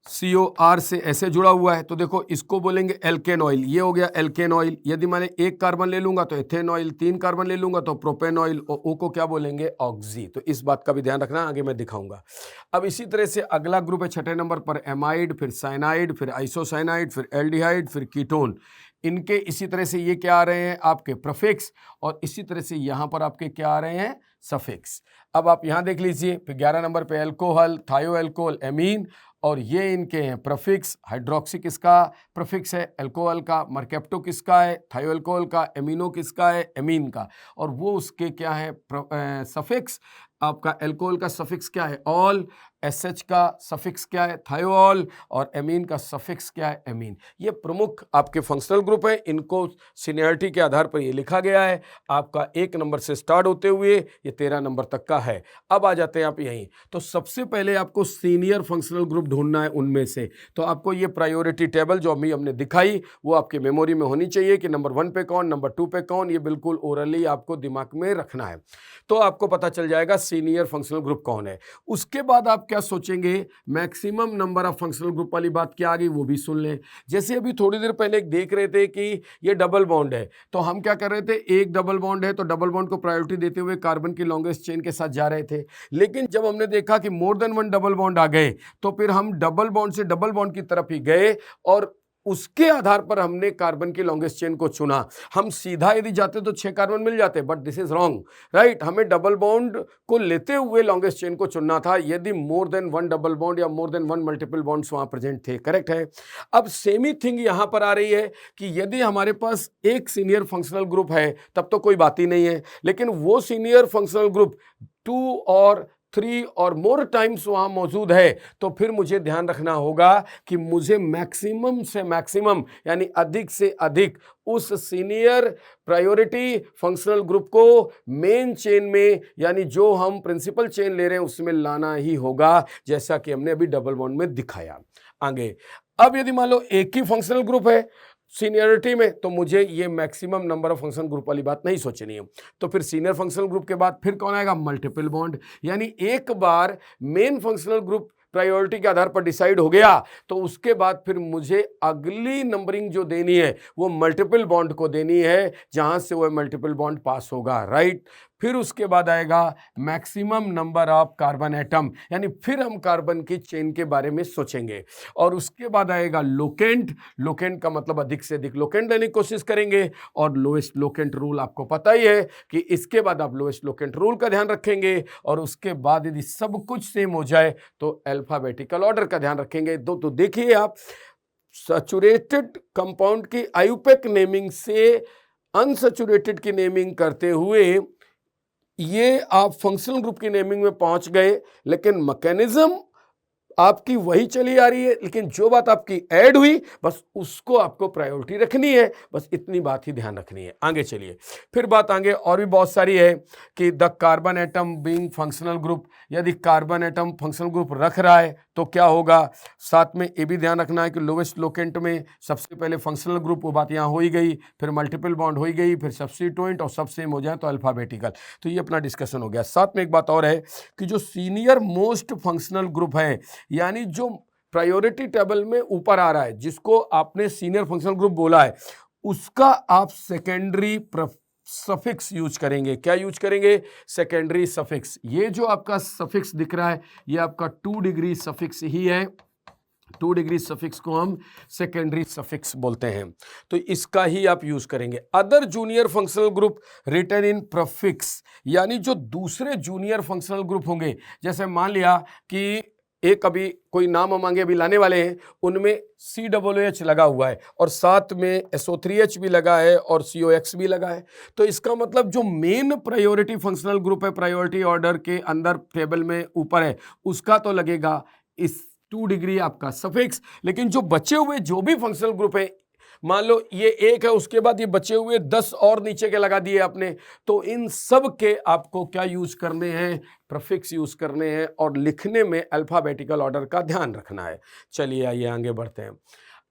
COR से ऐसे जुड़ा हुआ है, तो देखो इसको बोलेंगे एल्केन ऑयल, ये हो गया एल्केन ऑयल। यदि मैंने 1 कार्बन ले लूंगा तो एथेन ऑयल, 3 कार्बन ले लूंगा तो प्रोपेन ऑयल, और O को क्या बोलेंगे, ऑक्सी। तो इस बात का भी ध्यान रखना, आगे मैं दिखाऊंगा। अब इसी तरह से अगला ग्रुप है 6ठे नंबर पर एमाइड, फिर साइनाइड, फिर आइसोसाइनाइड, फिर एल्डिहाइड, फिर कीटोन। इनके इसी तरह से ये क्या आ रहे हैं, आपके प्रीफिक्स, और इसी तरह से यहां पर आपके क्या आ रहे हैं, सफिक्स। अब आप यहां देख लीजिए, फिर 11 नंबर पे एल्कोहल, थायो एल्कोहल, एमीन, और ये इनके हैं प्रीफिक्स। हाइड्रोक्सी किसका प्रीफिक्स है, अल्कोहल का। मर्केप्टो किसका है, थायोअल्कोहल का। एमिनो किसका है, एमीन का। और वो उसके क्या है सफिक्स। आपका अल्कोहल का सफिक्स क्या है, ऑल। एसएच का सफिक्स क्या है, थायोल। और एमीन का सफिक्स क्या है, एमीन। ये प्रमुख आपके फंक्शनल ग्रुप है, इनको सीनियरिटी के आधार पर ये लिखा गया है। आपका 1 नंबर से स्टार्ट होते हुए ये 13 नंबर तक का है। अब आ जाते हैं आप यहीं। तो सबसे पहले आपको सीनियर फंक्शनल ग्रुप ढूंढना है उनमें से। तो आपको ये प्रायोरिटी टेबल जो अभी हमने दिखाई वो आपके मेमोरी में होनी चाहिए कि नंबर 1 पे कौन, नंबर 2 पे कौन। ये बिल्कुल ओरली आपको दिमाग में रखना है, तो आपको पता चल जाएगा सीनियर फंक्शनल ग्रुप कौन है। उसके बाद आप क्या सोचेंगे, maximum number of functional group वाली बात क्या आ गई वो भी सुन लें। जैसे अभी थोड़ी देर पहले देख रहे थे कि ये डबल बॉन्ड है, तो हम क्या कर रहे थे, एक डबल बॉन्ड है तो डबल बॉन्ड को प्रायोरिटी देते हुए कार्बन की लॉन्गेस्ट चेन के साथ जा रहे थे। लेकिन जब हमने देखा कि मोर देन 1 डबल बॉन्ड आ गए तो फिर हम डबल बॉन्ड से डबल बॉन्ड की तरफ ही गए और उसके आधार पर हमने कार्बन की लॉन्गेस्ट चेन को चुना। हम सीधा यदि जाते तो 6 कार्बन मिल जाते, but this is wrong, right. हमें डबल बॉन्ड को लेते हुए लॉन्गेस्ट चेन को चुनना था यदि मोर देन 1 डबल बॉन्ड या मोर देन 1 मल्टीपल बॉन्ड्स वहां प्रेजेंट थे। करेक्ट है। अब सेम ही थिंग यहां पर आ रही है कि यदि हमारे पास एक सीनियर फंक्शनल ग्रुप है तब तो कोई बात ही नहीं है, लेकिन वो सीनियर फंक्शनल ग्रुप 2 और 3 और मोर टाइम्स वहां मौजूद है, तो फिर मुझे ध्यान रखना होगा कि मुझे मैक्सिमम से मैक्सिमम यानी अधिक से अधिक उस सीनियर प्रायोरिटी फंक्शनल ग्रुप को मेन चेन में यानी जो हम प्रिंसिपल चेन ले रहे हैं उसमें लाना ही होगा, जैसा कि हमने अभी डबल बॉन्ड में दिखाया। आगे अब यदि मान लो एक ही फंक्शनल ग्रुप है सीनियरिटी में, तो मुझे ये maximum number of functional group वाली बात नहीं सोचनी है। तो फिर सीनियर फंक्शनल ग्रुप के बाद फिर कौन आएगा, मल्टीपल बॉन्ड। यानी एक बार मेन फंक्शनल ग्रुप प्रायोरिटी के आधार पर डिसाइड हो गया तो उसके बाद फिर मुझे अगली नंबरिंग जो देनी है वो मल्टीपल बॉन्ड को देनी है, जहां से वो मल्टीपल बॉन्ड पास होगा, राइट। फिर उसके बाद आएगा maximum number of carbon atom, यानी फिर हम कार्बन की चेन के बारे में सोचेंगे। और उसके बाद आएगा लोकेंट। लोकेंट का मतलब अधिक से अधिक लोकेंट लेने की कोशिश करेंगे, और लोएस्ट लोकेंट रूल आपको पता ही है कि इसके बाद आप लोएस्ट लोकेंट रूल का ध्यान रखेंगे। और उसके बाद यदि सब कुछ सेम हो जाए तो अल्फाबेटिकल ऑर्डर का ध्यान रखेंगे। तो देखिए आप, सैचुरेटेड कंपाउंड की आयुपेक नेमिंग से अनसैचुरेटेड की नेमिंग करते हुए ये आप फंक्शनल ग्रुप की नेमिंग में पहुंच गए, लेकिन मैकेनिज्म आपकी वही चली आ रही है, लेकिन जो बात आपकी ऐड हुई बस उसको आपको प्रायोरिटी रखनी है, बस इतनी बात ही ध्यान रखनी है। आगे चलिए, फिर बात आगे और भी बहुत सारी है कि the carbon atom being functional group, यदि कार्बन एटम फंक्शनल ग्रुप रख रहा है तो क्या होगा। साथ में ये भी ध्यान रखना है कि लोवेस्ट लोकेंट में सबसे पहले फंक्शनल ग्रुप, वो बात यहाँ हो ही गई, फिर मल्टीपल बॉन्ड हो ही गई, फिर सब्स्टिट्यूएंट, और सब सेम हो जाए तो अल्फाबेटिकल। तो ये अपना डिस्कशन हो गया। साथ में एक बात और है कि जो सीनियर मोस्ट फंक्शनल ग्रुप है, यानी जो प्रायोरिटी टेबल में ऊपर आ रहा है, जिसको आपने सीनियर फंक्शनल ग्रुप बोला है, उसका आप सेकेंडरी सफिक्स यूज करेंगे। क्या यूज करेंगे, सेकेंडरी सफिक्स। ये जो आपका सफिक्स दिख रहा है ये आपका 2 डिग्री सफिक्स ही है। 2 डिग्री सफिक्स को हम सेकेंडरी सफिक्स बोलते हैं, तो इसका ही आप यूज करेंगे। Other junior functional group written in prefix, यानी जो दूसरे जूनियर फंक्शनल ग्रुप होंगे, जैसे मान लिया कि एक अभी कोई नाम हम आगे अभी लाने वाले हैं, उनमें COOH लगा हुआ है और साथ में SO3H भी लगा है और COX भी लगा है। तो इसका मतलब जो मेन प्रायोरिटी फंक्शनल ग्रुप है प्रायोरिटी ऑर्डर के अंदर टेबल में ऊपर है, उसका तो लगेगा इस 2 डिग्री आपका सफिक्स। लेकिन जो बचे हुए जो भी फंक्शनल ग्रुप है, मान लो ये एक है, उसके बाद ये बचे हुए 10 और नीचे के लगा दिए आपने, तो इन सब के आपको क्या यूज करने हैं, प्रीफिक्स यूज करने हैं, और लिखने में अल्फाबेटिकल ऑर्डर का ध्यान रखना है। चलिए आइए आगे बढ़ते हैं।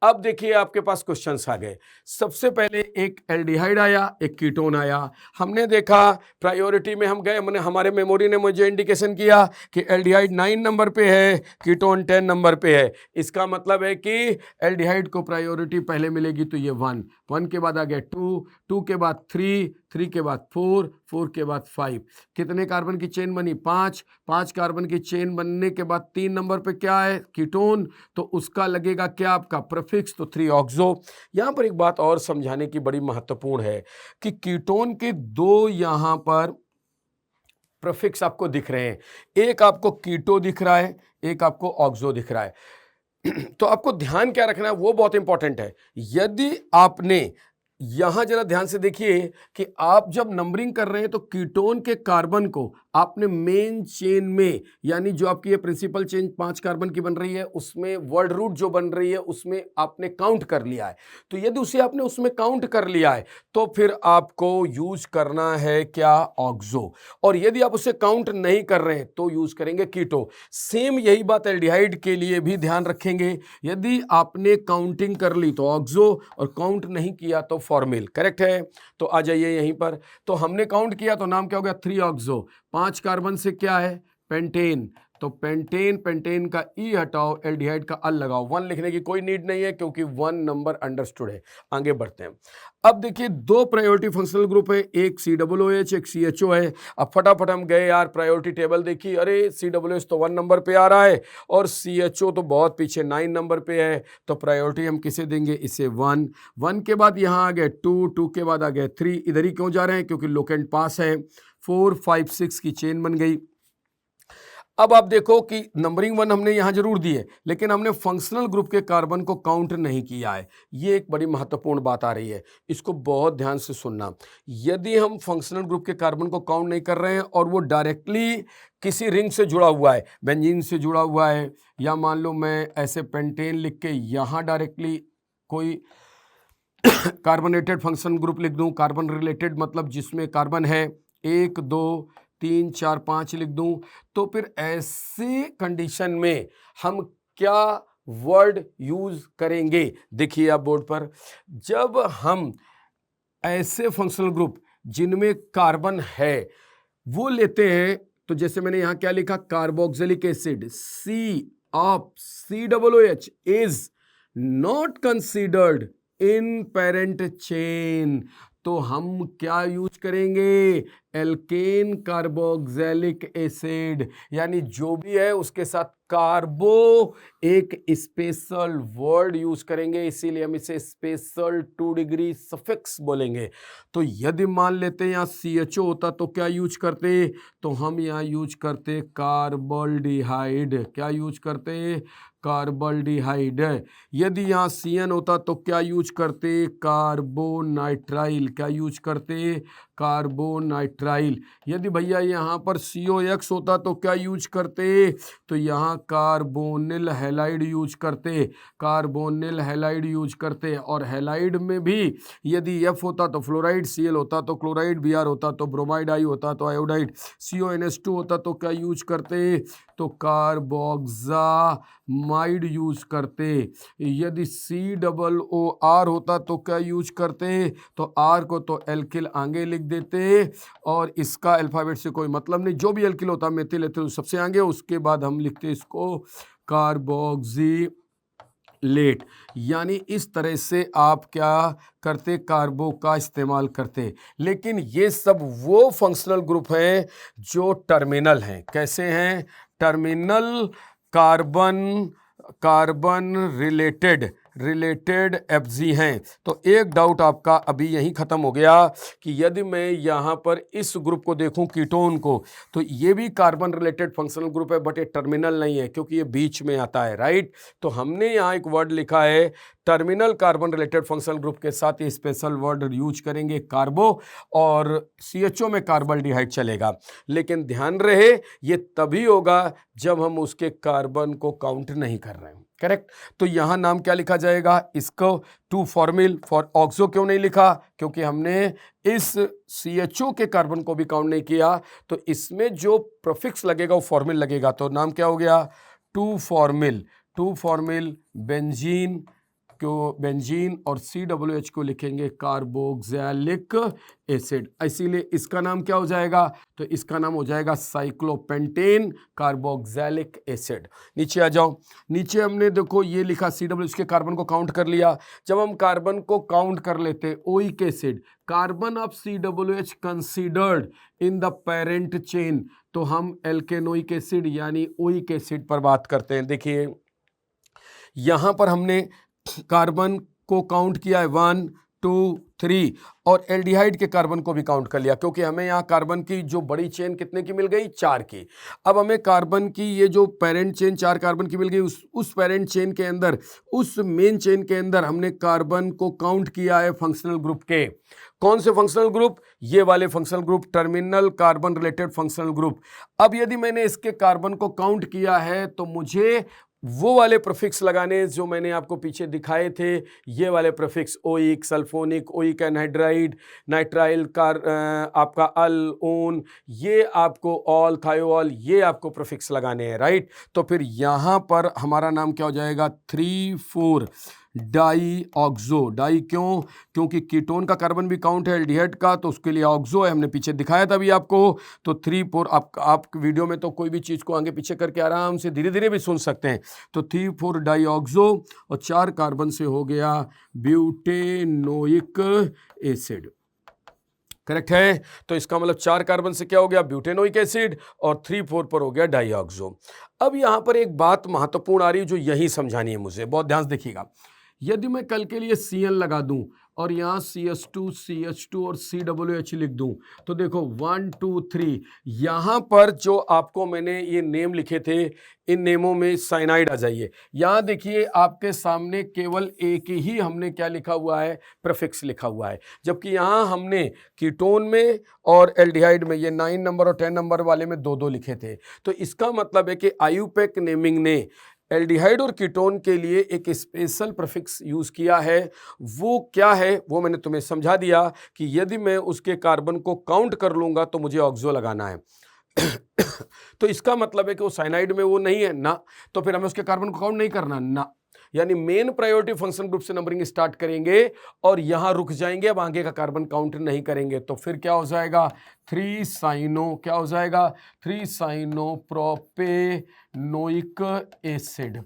अब देखिए आपके पास क्वेश्चंस आ गए। सबसे पहले एक एल्डिहाइड आया, एक कीटोन आया। हमने देखा प्रायोरिटी में हम गए, हमारे मेमोरी ने मुझे इंडिकेशन किया कि एल्डिहाइड 9 नंबर पे है, कीटोन 10 नंबर पे है। इसका मतलब है कि एल्डिहाइड को प्रायोरिटी पहले मिलेगी तो ये 1, 1 के बाद आ गया 2, 2 के बाद 3, 3 के बाद 4, 4 के बाद 5। कितने कार्बन की चेन बनी, 5, 5 कार्बन की चेन बनने के बाद 3 नंबर पे क्या है, कीटोन, तो उसका लगेगा क्या आपका प्रीफिक्स, तो 3 ऑक्सो। यहां पर एक बात और समझाने की बड़ी महत्वपूर्ण है कि कीटोन के 2 यहां पर प्रीफिक्स आपको दिख रहे हैं, एक आपको कीटो दिख रहा है, एक आपको ऑक्सो दिख रहा है। तो आपको ध्यान क्या रखना है वो बहुत इंपॉर्टेंट है। यदि आपने यहां जरा ध्यान से देखिए कि आप जब नंबरिंग कर रहे हैं तो कीटोन के कार्बन को आपने मेन चेन में, यानी जो आपकी ये प्रिंसिपल चेन 5 कार्बन की बन रही है उसमें वर्ड रूट जो बन रही है उसमें आपने काउंट कर लिया है। तो यदि उसे आपने उसमें काउंट कर लिया है तो फिर आपको यूज करना है क्या, ऑक्सो। और यदि आप उसे काउंट नहीं कर रहे हैं तो यूज करेंगे कीटो। सेम यही बात एल्डिहाइड के लिए भी ध्यान रखेंगे। यदि आपने काउंटिंग कर ली तो ऑक्सो और काउंट नहीं किया तो फॉर्मिल। करेक्ट है। तो आ जाइए यहीं पर। तो हमने काउंट किया तो नाम क्या हो गया, 3 ऑक्सो। 5 कार्बन से क्या है, पेंटेन। तो पेंटेन, पेंटेन का ई हटाओ, एल्डिहाइड का अल लगाओ। 1 लिखने की कोई नीड नहीं है क्योंकि 1 नंबर अंडरस्टूड है। आगे बढ़ते हैं। अब देखिए 2 प्रायोरिटी फंक्शनल ग्रुप है, एक COOH एक CHO है। अब फटाफट हम गए यार प्रायोरिटी टेबल देखी, अरे COOH तो 1 नंबर पे आ रहा है और CHO तो बहुत पीछे 9 नंबर पे है। तो प्रायोरिटी हम किसे देंगे, इसे 1। 1 के बाद यहां आ गए 2, 2 के बाद आ गए 3। इधर ही क्यों जा रहे हैं, क्योंकि लोकेंट पास है। 4, 5, 6 की चेन बन गई। अब आप देखो कि नंबरिंग 1 हमने यहां जरूर दी है लेकिन हमने फंक्शनल ग्रुप के कार्बन को काउंट नहीं किया है। ये एक बड़ी महत्वपूर्ण बात आ रही है, इसको बहुत ध्यान से सुनना। यदि हम फंक्शनल ग्रुप के कार्बन को काउंट नहीं कर रहे हैं और वो डायरेक्टली किसी रिंग से जुड़ा हुआ है, बेंजीन से जुड़ा हुआ है, या मान लो मैं ऐसे पेंटेन लिख के यहां डायरेक्टली कोई कार्बोनेटेड फंक्शन ग्रुप लिख दूं, कार्बन रिलेटेड मतलब जिसमें कार्बन है 1, 2, 3, 4, 5 लिख दूं, तो फिर ऐसे कंडीशन में हम क्या वर्ड यूज करेंगे। देखिए आप बोर्ड पर, जब हम ऐसे फंक्शनल ग्रुप जिनमें कार्बन है वो लेते हैं, तो जैसे मैंने यहां क्या लिखा, carboxylic acid C of COOH is not considered in parent chain. तो हम क्या यूज करेंगे, एल्केन कार्बोक्सिलिक एसिड, यानी जो भी है उसके साथ कार्बो एक स्पेशल वर्ड यूज करेंगे, इसीलिए हम इसे स्पेशल 2 डिग्री सफिक्स बोलेंगे। तो यदि मान लेते हैं यहां CHO होता तो क्या यूज करते, तो हम यहां यूज करते कार्बल्डिहाइड। क्या यूज करते, कार्बल्डिहाइड। यदि यहाँ CN होता तो क्या यूज करते, कार्बोनाइट्राइल। क्या यूज करते, कार्बोनाइट्राइल। यदि भैया यहाँ पर COX होता तो क्या यूज करते, तो यहाँ कार्बोनिल हैलाइड यूज करते, कार्बोनिल हैलाइड यूज करते। और हैलाइड में भी यदि F होता तो फ्लोराइड, Cl होता तो क्लोराइड, Br होता तो ब्रोमाइड, I होता तो आयोडाइड, CONS2 होता तो क्या यूज करते, तो कार्बोक्सामाइड यूज करते। यदि COOR होता तो क्या यूज करते, तो R को तो एल्किल आगे लिख देते और इसका अल्फाबेट से कोई मतलब नहीं, जो भी एल्किल होता मेथिल एथिल सबसे आगे, उसके बाद हम लिखते इसको कार्बोक्सिलेट। यानी इस तरह से आप क्या करते, कार्बो का इस्तेमाल करते। लेकिन ये सब वो फंक्शनल ग्रुप हैं जो टर्मिनल हैं। कैसे हैं, टर्मिनल कार्बन रिलेटेड FG हैं। तो एक डाउट आपका अभी यहीं खत्म हो गया कि यदि मैं यहाँ पर इस ग्रुप को देखूं कीटोन को, तो ये भी कार्बन रिलेटेड फंक्शनल ग्रुप है बट ये टर्मिनल नहीं है क्योंकि ये बीच में आता है, राइट। तो हमने यहाँ एक वर्ड लिखा है terminal carbon related functional group के साथ ये स्पेशल वर्ड यूज करेंगे कार्बो, और CHO में कार्बल्डिहाइड चलेगा। लेकिन ध्यान रहे ये तभी होगा जब हम उसके कार्बन को काउंट नहीं कर रहे हैं। करेक्ट। तो यहां नाम क्या लिखा जाएगा, इसको 2 फॉर्मिल। फॉर ऑक्सो क्यों नहीं लिखा, क्योंकि हमने इस CHO के कार्बन को भी काउंट नहीं किया। तो इसमें जो प्रीफिक्स लगेगा वो फॉर्मिल लगेगा। तो नाम क्या हो गया, 2 फॉर्मिल बेंजीन बेंजीन, और COOH को लिखेंगे कार्बोक्सिलिक एसिड। इसीलिए इसका नाम क्या हो जाएगा, तो इसका नाम हो जाएगा साइक्लोपेंटेन कार्बोक्सिलिक एसिड। नीचे आ जाओ। नीचे हमने देखो ये लिखा COOH के कार्बन को काउंट कर लिया। जब हम कार्बन को काउंट कर लेते oic acid, carbon of COOH considered in the parent chain, तो हम एल्केनोइक एसिड यानी ओइक एसिड पर बात करते हैं। देखिए यहां पर हमने कार्बन को काउंट किया है 1, 2 3 और एल्डिहाइड के कार्बन को भी काउंट कर लिया, क्योंकि हमें यहाँ कार्बन की जो बड़ी चेन कितने की मिल गई, 4 की। अब हमें कार्बन की ये जो पेरेंट चेन 4 कार्बन की मिल गई, उस पेरेंट चेन के अंदर, उस मेन चेन के अंदर हमने कार्बन को काउंट किया है फंक्शनल ग्रुप के। कौन से फंक्शनल ग्रुप? ये वाले functional group, terminal carbon related functional group. अब यदि मैंने इसके कार्बन को काउंट किया है तो मुझे वो वाले प्रीफिक्स लगाने जो मैंने आपको पीछे दिखाए थे, ये वाले prefix, oic, sulphonic, oic anhydride, nitrile, आपका अल, ओन, ये आपको ऑल, थायोल, ये आपको प्रीफिक्स लगाने हैं, राइट। तो फिर यहाँ पर हमारा नाम क्या हो जाएगा, 3,4 डाई ऑक्सो। डाई क्यों? क्योंकि कीटोन का कार्बन भी काउंट है एल्डिहाइड का, तो उसके लिए ऑक्सो है, हमने पीछे दिखाया था अभी आपको। तो 3,4 आप वीडियो में तो कोई भी चीज़ को आगे पीछे करके आराम से धीरे धीरे भी सुन सकते हैं। तो 3,4 डाई ऑक्सो और 4 कार्बन से हो गया ब्यूटेनोइक एसिड। करेक्ट है। तो इसका मतलब 4 कार्बन से क्या हो गया, ब्यूटेनोइक एसिड, और 3,4 पर हो गया डाईऑक्सो। अब यहाँ पर एक बात महत्वपूर्ण आ रही है जो यही समझानी है मुझे, बहुत ध्यान से देखिएगा। यदि मैं कल के लिए Cl लगा दूं और यहाँ CH2 CH2 और COOH लिख दूं, तो देखो 1 2 3, यहाँ पर जो आपको मैंने ये नेम लिखे थे, इन नेमों में साइनाइड आ जाइए। यहाँ देखिए आपके सामने केवल एक ही हमने क्या लिखा हुआ है, प्रीफिक्स लिखा हुआ है, जबकि यहाँ हमने कीटोन में और एल्डिहाइड में ये 9 नंबर और 10 नंबर वाले में 2-2 लिखे थे। तो इसका मतलब है कि आईयूपैक नेमिंग ने एल्डिहाइड और कीटोन के लिए एक स्पेशल प्रीफिक्स यूज़ किया है। वो क्या है वो मैंने तुम्हें समझा दिया कि यदि मैं उसके कार्बन को काउंट कर लूँगा तो मुझे ऑक्सो लगाना है। तो इसका मतलब है कि वो साइनाइड में वो नहीं है ना, तो फिर हमें उसके कार्बन को काउंट नहीं करना ना, यानी मेन प्रायोरिटी फंक्शन ग्रुप से नंबरिंग स्टार्ट करेंगे और यहां रुक जाएंगे, अब आगे का कार्बन काउंट नहीं करेंगे। तो फिर क्या हो जाएगा, 3 साइनो, क्या हो जाएगा, 3 साइनो प्रोपेनोइक एसिड।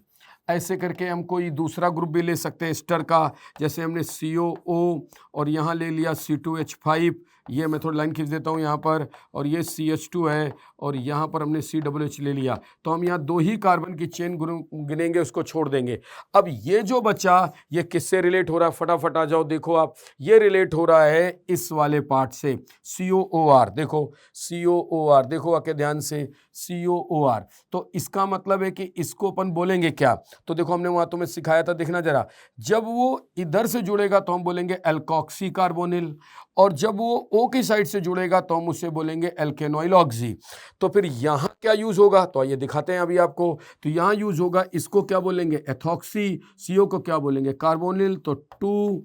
ऐसे करके हम कोई दूसरा ग्रुप भी ले सकते हैं एस्टर का, जैसे हमने COO और यहाँ ले लिया C2H5, ये मैं थोड़ी लाइन खींच देता हूँ यहाँ पर, और ये CH2 है और यहाँ पर हमने COOH ले लिया। तो हम यहाँ 2 ही कार्बन की चेन गिनेंगे, उसको छोड़ देंगे। अब ये जो बचा ये किससे रिलेट हो रहा है, फटाफट आ जाओ देखो आप, ये रिलेट हो रहा है इस वाले पार्ट से, COOR। देखो COOR, देखो आके ध्यान से, COOR। तो इसका मतलब है कि इसको अपन बोलेंगे क्या, तो देखो हमने वहां तुम्हें सिखाया था, देखना जरा, जब वो इधर से जुड़ेगा तो हम बोलेंगे एल्कोक्सी कार्बोनिल, और जब वो O की साइड से जुड़ेगा तो हम उसे बोलेंगे एल्केनोइल ऑक्सी। तो फिर यहां क्या यूज होगा, तो आइए दिखाते हैं अभी आपको। तो यहां यूज होगा, इसको क्या बोलेंगे, एथॉक्सी, CO को क्या बोलेंगे, कार्बोनिल, तो 2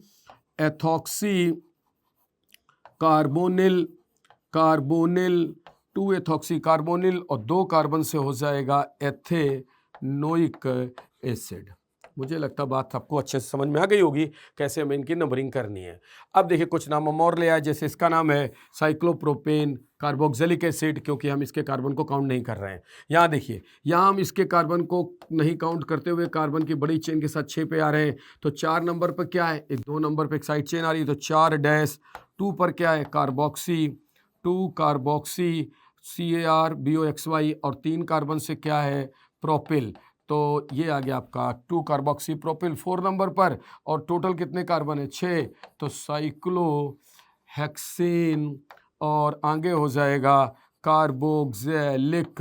ethoxy carbonyl, carbonyl 2 ethoxy carbonyl, और 2 कार्बन से हो जाएगा एथेनोइक एसिड। मुझे लगता बात आपको अच्छे से समझ में आ गई होगी कैसे हमें इनकी नंबरिंग करनी है। अब देखिए कुछ नाम हम और ले आए, जैसे इसका नाम है साइक्लोप्रोपेन कार्बोक्सिलिक एसिड, क्योंकि हम इसके कार्बन को काउंट नहीं कर रहे हैं। यहाँ देखिए, यहाँ हम इसके कार्बन को नहीं काउंट करते हुए कार्बन की बड़ी चेन के साथ 6 पे आ रहे हैं। तो 4 नंबर पर क्या है, एक 2 नंबर पर एक साइड चेन आ रही है, तो 4-2 पर क्या है, कार्बोक्सी, 2 कार्बोक्सी CARBOXY, और 3 कार्बन से क्या है, प्रोपिल। तो ये आ गया आपका 2 कार्बोक्सी प्रोपिल 4 नंबर पर, और टोटल कितने कार्बन है, 6, तो साइक्लोहेक्सेन, और आगे हो जाएगा कार्बोक्सिलिक,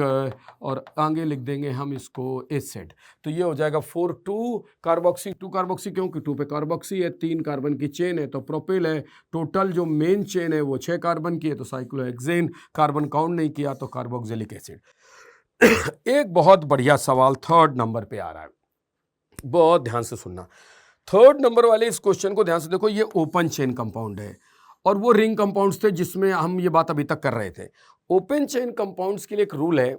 और आगे लिख देंगे हम इसको एसिड। तो ये हो जाएगा 4-2 कार्बोक्सी, 2 कार्बोक्सी क्योंकि 2 पे कार्बोक्सी है, 3 कार्बन की चेन है तो प्रोपिल है, टोटल जो मेन चेन है वो 6 कार्बन की है, तो साइक्लोहेक्सेन, कार्बन काउंट नहीं किया तो कार्बोक्सिलिक एसिड। एक बहुत बढ़िया सवाल 3rd नंबर पे आ रहा है, बहुत ध्यान से सुनना। 3rd नंबर वाले इस क्वेश्चन को ध्यान से देखो, ये ओपन चेन कंपाउंड है और वो रिंग कंपाउंड्स थे जिसमें हम ये बात अभी तक कर रहे थे। ओपन चेन कंपाउंड्स के लिए एक रूल है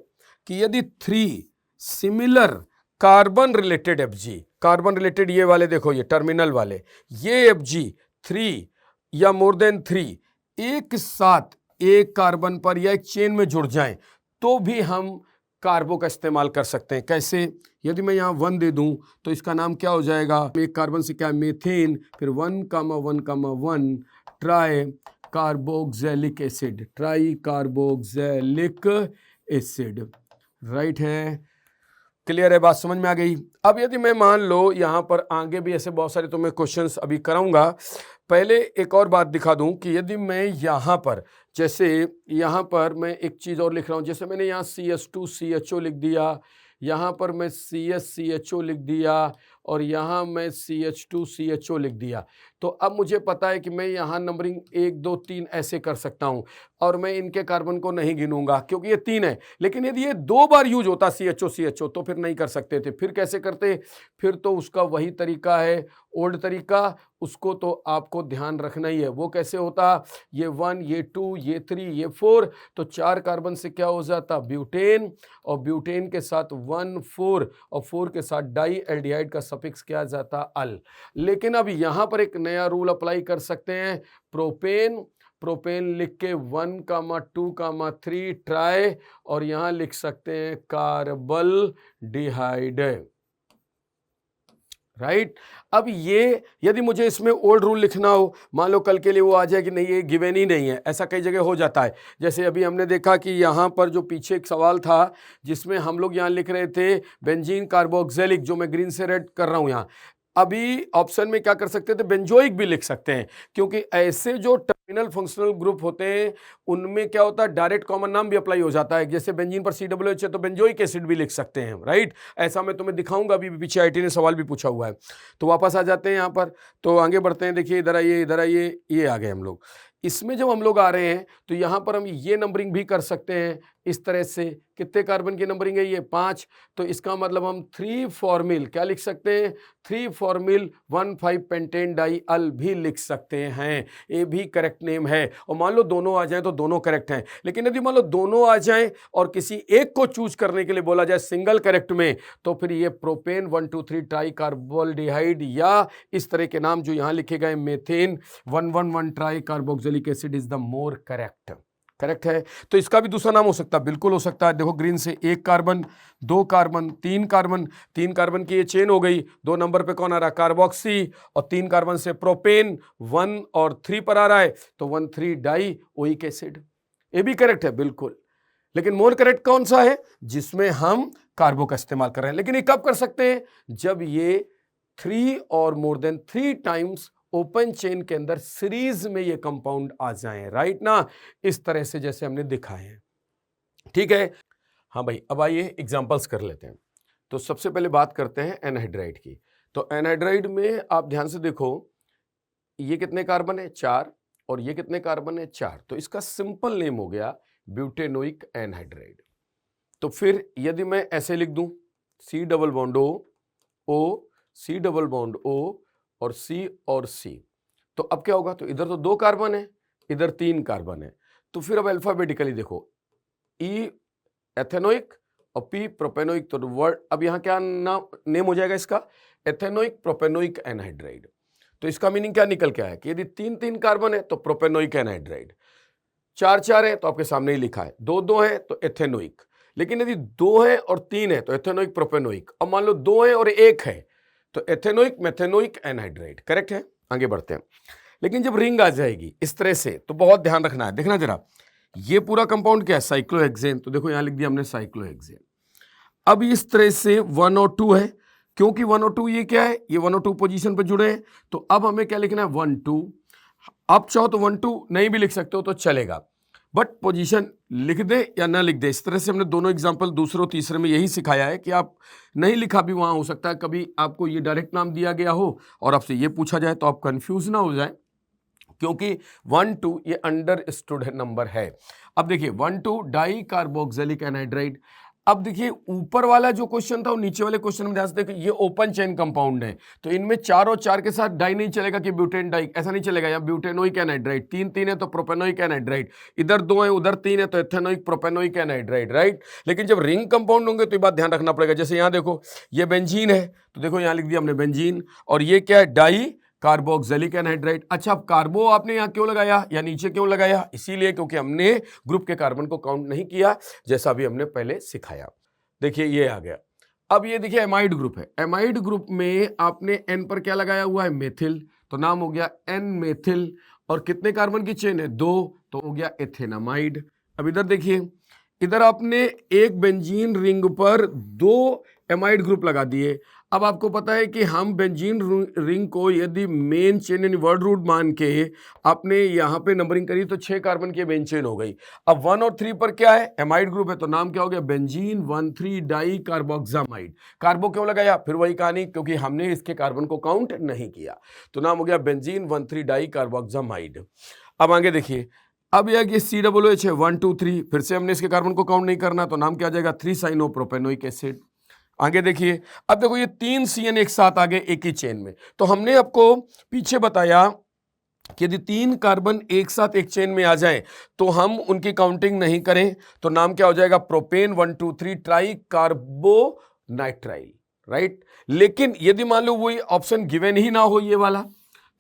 कि यदि 3 similar carbon related FG, carbon related ये वाले देखो, ये टर्मिनल वाले, ये FG 3 या मोर देन 3 एक साथ एक कार्बन पर या एक चेन में जुड़ जाएं तो भी हम कार्बो का इस्तेमाल कर सकते हैं। कैसे, यदि मैं यहाँ 1 दे दूं तो इसका नाम क्या हो जाएगा, एक कार्बन से क्या, मेथेन, फिर 1,1,1 try carboxylic acid, try carboxylic acid, right है, क्लियर है, बात समझ में आ गई। अब यदि मैं मान लो यहाँ पर आगे भी ऐसे बहुत सारे तुम्हें क्वेश्चंस अभी कराऊंगा, पहले एक और बात दिखा दूं कि यदि मैं यहाँ पर, जैसे यहाँ पर मैं एक चीज़ और लिख रहा हूँ, जैसे मैंने यहाँ CH2CHO लिख दिया, यहाँ पर मैं CH-CHO लिख दिया और यहाँ मैं CH2CHO लिख दिया। तो अब मुझे पता है कि मैं यहाँ नंबरिंग 1 2 3 ऐसे कर सकता हूँ और मैं इनके कार्बन को नहीं गिनूंगा क्योंकि ये 3 है। लेकिन यदि ये 2 बार यूज होता CHO तो फिर नहीं कर सकते थे। फिर कैसे करते? फिर तो उसका वही तरीका है, ओल्ड तरीका, उसको तो आपको ध्यान रखना ही है। वो कैसे होता? ये 1, ये 2, ये 3, ये 4, तो 4 कार्बन से क्या हो जाता? ब्यूटेन, और ब्यूटेन के साथ 1 4 और 4 के साथ डाई एल्डिहाइड का सफिक्स क्या जाता? अल। लेकिन अब यहाँ पर एक नया रूल अप्लाई कर सकते हैं, प्रोपेन, प्रोपेन लिख के 1, 2, 3 ट्राई, और यहाँ लिख सकते हैं कार्बल डिहाइड, राइट। अब ये यदि मुझे इसमें ओल्ड रूल लिखना हो, मान लो कल के लिए वो आ जाए कि नहीं ये गिवन ही नहीं है, ऐसा कई जगह हो जाता है। जैसे अभी हमने देखा कि यहाँ पर जो पीछे एक सवाल था जिसमें हम लोग यहाँ लिख रहे थे बेंजीन कार्बोक्सिलिक, जो मैं ग्रीन से रेड कर रहा हूँ यहाँ, अभी ऑप्शन में क्या कर सकते थे? बेंजोइक भी लिख सकते हैं, क्योंकि ऐसे जो टर्मिनल फंक्शनल ग्रुप होते हैं उनमें क्या होता है, डायरेक्ट कॉमन नाम भी अप्लाई हो जाता है। जैसे बेंजीन पर COOH है तो बेंजोइक एसिड भी लिख सकते हैं, राइट। ऐसा मैं तुम्हें दिखाऊंगा, अभी पीछे IT ने सवाल भी पूछा हुआ है। तो वापस आ जाते हैं यहाँ पर, तो आगे बढ़ते हैं। देखिए इधर आइए, इधर आइए, ये आ गए हम लोग। इसमें जब हम लोग आ रहे हैं तो यहाँ पर हम ये नंबरिंग भी कर सकते हैं इस तरह से। कितने कार्बन की नंबरिंग है? ये 5। तो इसका मतलब हम 3 फॉर्मिल क्या लिख सकते हैं? 3 फॉर्मिल 1,5 पेंटेन डाई अल भी लिख सकते हैं। ये भी करेक्ट नेम है। और मान लो दोनों आ जाएं तो दोनों करेक्ट हैं। लेकिन यदि मान लो दोनों आ जाएं और किसी एक को चूज करने के लिए बोला जाए सिंगल करेक्ट में, तो फिर ये प्रोपेन 1 2 3 ट्राई कार्बोल्डिहाइड, या इस तरह के नाम जो यहाँ लिखे गए methane 1,1,1 try carboxylic acid is the more correct. Correct है। तो इसका भी दूसरा नाम हो सकता है, बिल्कुल हो सकता है। देखो ग्रीन से 1 कार्बन, 2 कार्बन, 3 कार्बन, 3 कार्बन की ये चेन हो गई। 2 नंबर पे कौन आ रहा है? कार्बोक्सी। और 3 कार्बन से प्रोपेन 1 और 3 पर आ रहा है, तो 1,3 डाई ओइक एसिड। ये भी करेक्ट है बिल्कुल। लेकिन मोर करेक्ट कौन सा है? जिसमें हम कार्बो का इस्तेमाल कर रहे हैं। लेकिन ये कब कर सकते हैं? जब ये 3 और more than 3 times open chain के अंदर सीरीज में ये कंपाउंड आ जाएं, राइट ना, इस तरह से जैसे हमने दिखाए हैं। ठीक है। हाँ भाई, अब आइए एग्जांपल्स कर लेते हैं। तो सबसे पहले बात करते हैं एनहाइड्राइड की। तो एनहाइड्राइड में आप ध्यान से देखो, ये कितने कार्बन है? 4, और ये कितने कार्बन है? 4। तो इसका सिंपल नेम हो गया ब्यूटेनोइक एनहाइड्राइड। तो फिर यदि मैं ऐसे लिख दूं C double bond O, C double bond O और C और C, तो अब क्या होगा? तो इधर तो 2 कार्बन है, इधर 3 कार्बन है। तो फिर अब अल्फाबेटिकली देखो, E एथेनोइक और P प्रोपेनोइक। तो वर्ड अब यहाँ क्या नेम हो जाएगा इसका? Ethanoic propanoic anhydride. तो इसका मीनिंग क्या निकल के आया कि यदि 3 कार्बन है तो प्रोपेनोइक एनहाइड्राइड, 4 है तो आपके सामने ही लिखा है, 2 है तो एथेनोइक। लेकिन यदि 2 है और 3 है तो एथेनोइक प्रोपेनोइक। अब मान लो 2 है और 1 है तो एथेनोइक मेथेनोइक एनहाइड्राइड। करेक्ट है। आगे बढ़ते हैं। लेकिन जब रिंग आ जाएगी इस तरह से तो बहुत ध्यान रखना है। देखना जरा, ये पूरा कंपाउंड क्या है? साइक्लोहेक्सेन। तो देखो यहां लिख दिया हमने साइक्लोहेक्सेन। अब इस तरह से 1 और 2 है, क्योंकि 1 और 2 ये क्या है? ये 1 और 2 पोजीशन पर जुड़े हैं। तो अब हमें क्या लिखना है? 1 2। अब चाहो तो 1 2 नहीं भी लिख सकते हो तो चलेगा, बट पोजीशन लिख दे या ना लिख दे। इस तरह से हमने दोनों एग्जाम्पल दूसरे और तीसरे में यही सिखाया है कि आप नहीं लिखा भी वहां हो सकता है कभी आपको ये डायरेक्ट नाम दिया गया हो और आपसे ये पूछा जाए तो आप कंफ्यूज ना हो जाए, क्योंकि 1 2 ये अंडरस्टूड नंबर है। अब देखिए 1 2 डाई कार्बोक्सिलिक एनहाइड्राइड। अब देखिए ऊपर वाला जो क्वेश्चन था वो नीचे वाले क्वेश्चन में ध्यान से देखिए, ये ओपन चेन कंपाउंड है तो इनमें 4 और 4 के साथ डाई नहीं चलेगा कि ब्यूटेन डाई, ऐसा नहीं चलेगा। यहाँ ब्यूटेनोइक एनहाइड्राइड, 3 है तो प्रोपेनोइक एनहाइड्राइड, इधर 2 है उधर 3 है तो एथेनोइक प्रोपेनोइक एनहाइड्राइड, राइट। लेकिन जब रिंग कंपाउंड होंगे तो ये बात ध्यान रखना पड़ेगा। जैसे यहाँ देखो ये बेंजीन है तो देखो यहाँ लिख दिया हमने बेंजीन, और ये क्या है? Di carboxylic anhydride. अच्छा, अब कार्बो आपने यहाँ क्यों लगाया या नीचे क्यों लगाया? इसीलिए क्योंकि हमने ग्रुप के कार्बन को काउंट नहीं किया, जैसा भी हमने पहले सिखाया। देखिए ये आ गया। अब ये देखिए एमाइड ग्रुप है। एमाइड ग्रुप में आपने एन पर क्या लगाया हुआ है? मेथिल, तो नाम हो गया एन मेथिल। और कितने कार्बन की चेन है? 2, तो हो गया एथेनामाइड। अब इधर देखिए, इधर आपने एक बेंजीन रिंग पर 2 एमाइड ग्रुप लगा दिए। अब आपको पता है कि हम बेंजीन रिंग को यदि मेन चेन यानी वर्ड रूट मान के आपने यहाँ पे नंबरिंग करी तो 6 कार्बन की मेन चेन हो गई। अब 1 और 3 पर क्या है, एमाइड ग्रुप है, तो नाम क्या हो गया, बेंजीन 1,3 डाई कार्बोक्सामाइड। कार्बो क्यों लगाया, फिर वही कहानी, क्योंकि हमने इसके कार्बन को काउंट नहीं किया, तो नाम हो गया बेंजीन 1,3 डाई कार्बोक्सामाइड। अब आगे देखिए, अब यह कि COOH है 1 2 3, फिर से हमने इसके कार्बन को काउंट नहीं करना, तो नाम क्या आ जाएगा 3-साइनोप्रोपेनोइक एसिड। आगे देखिए, अब देखो ये 3 CN एक साथ आ गए एक ही चेन में, तो हमने आपको पीछे बताया कि यदि 3 कार्बन एक साथ एक चेन में आ जाएं तो हम उनकी काउंटिंग नहीं करें, तो नाम क्या हो जाएगा, प्रोपेन 1 2 3 ट्राई कार्बोनाइट्राइल, राइट। लेकिन यदि मान लो वही ऑप्शन गिवन ही ना हो ये वाला,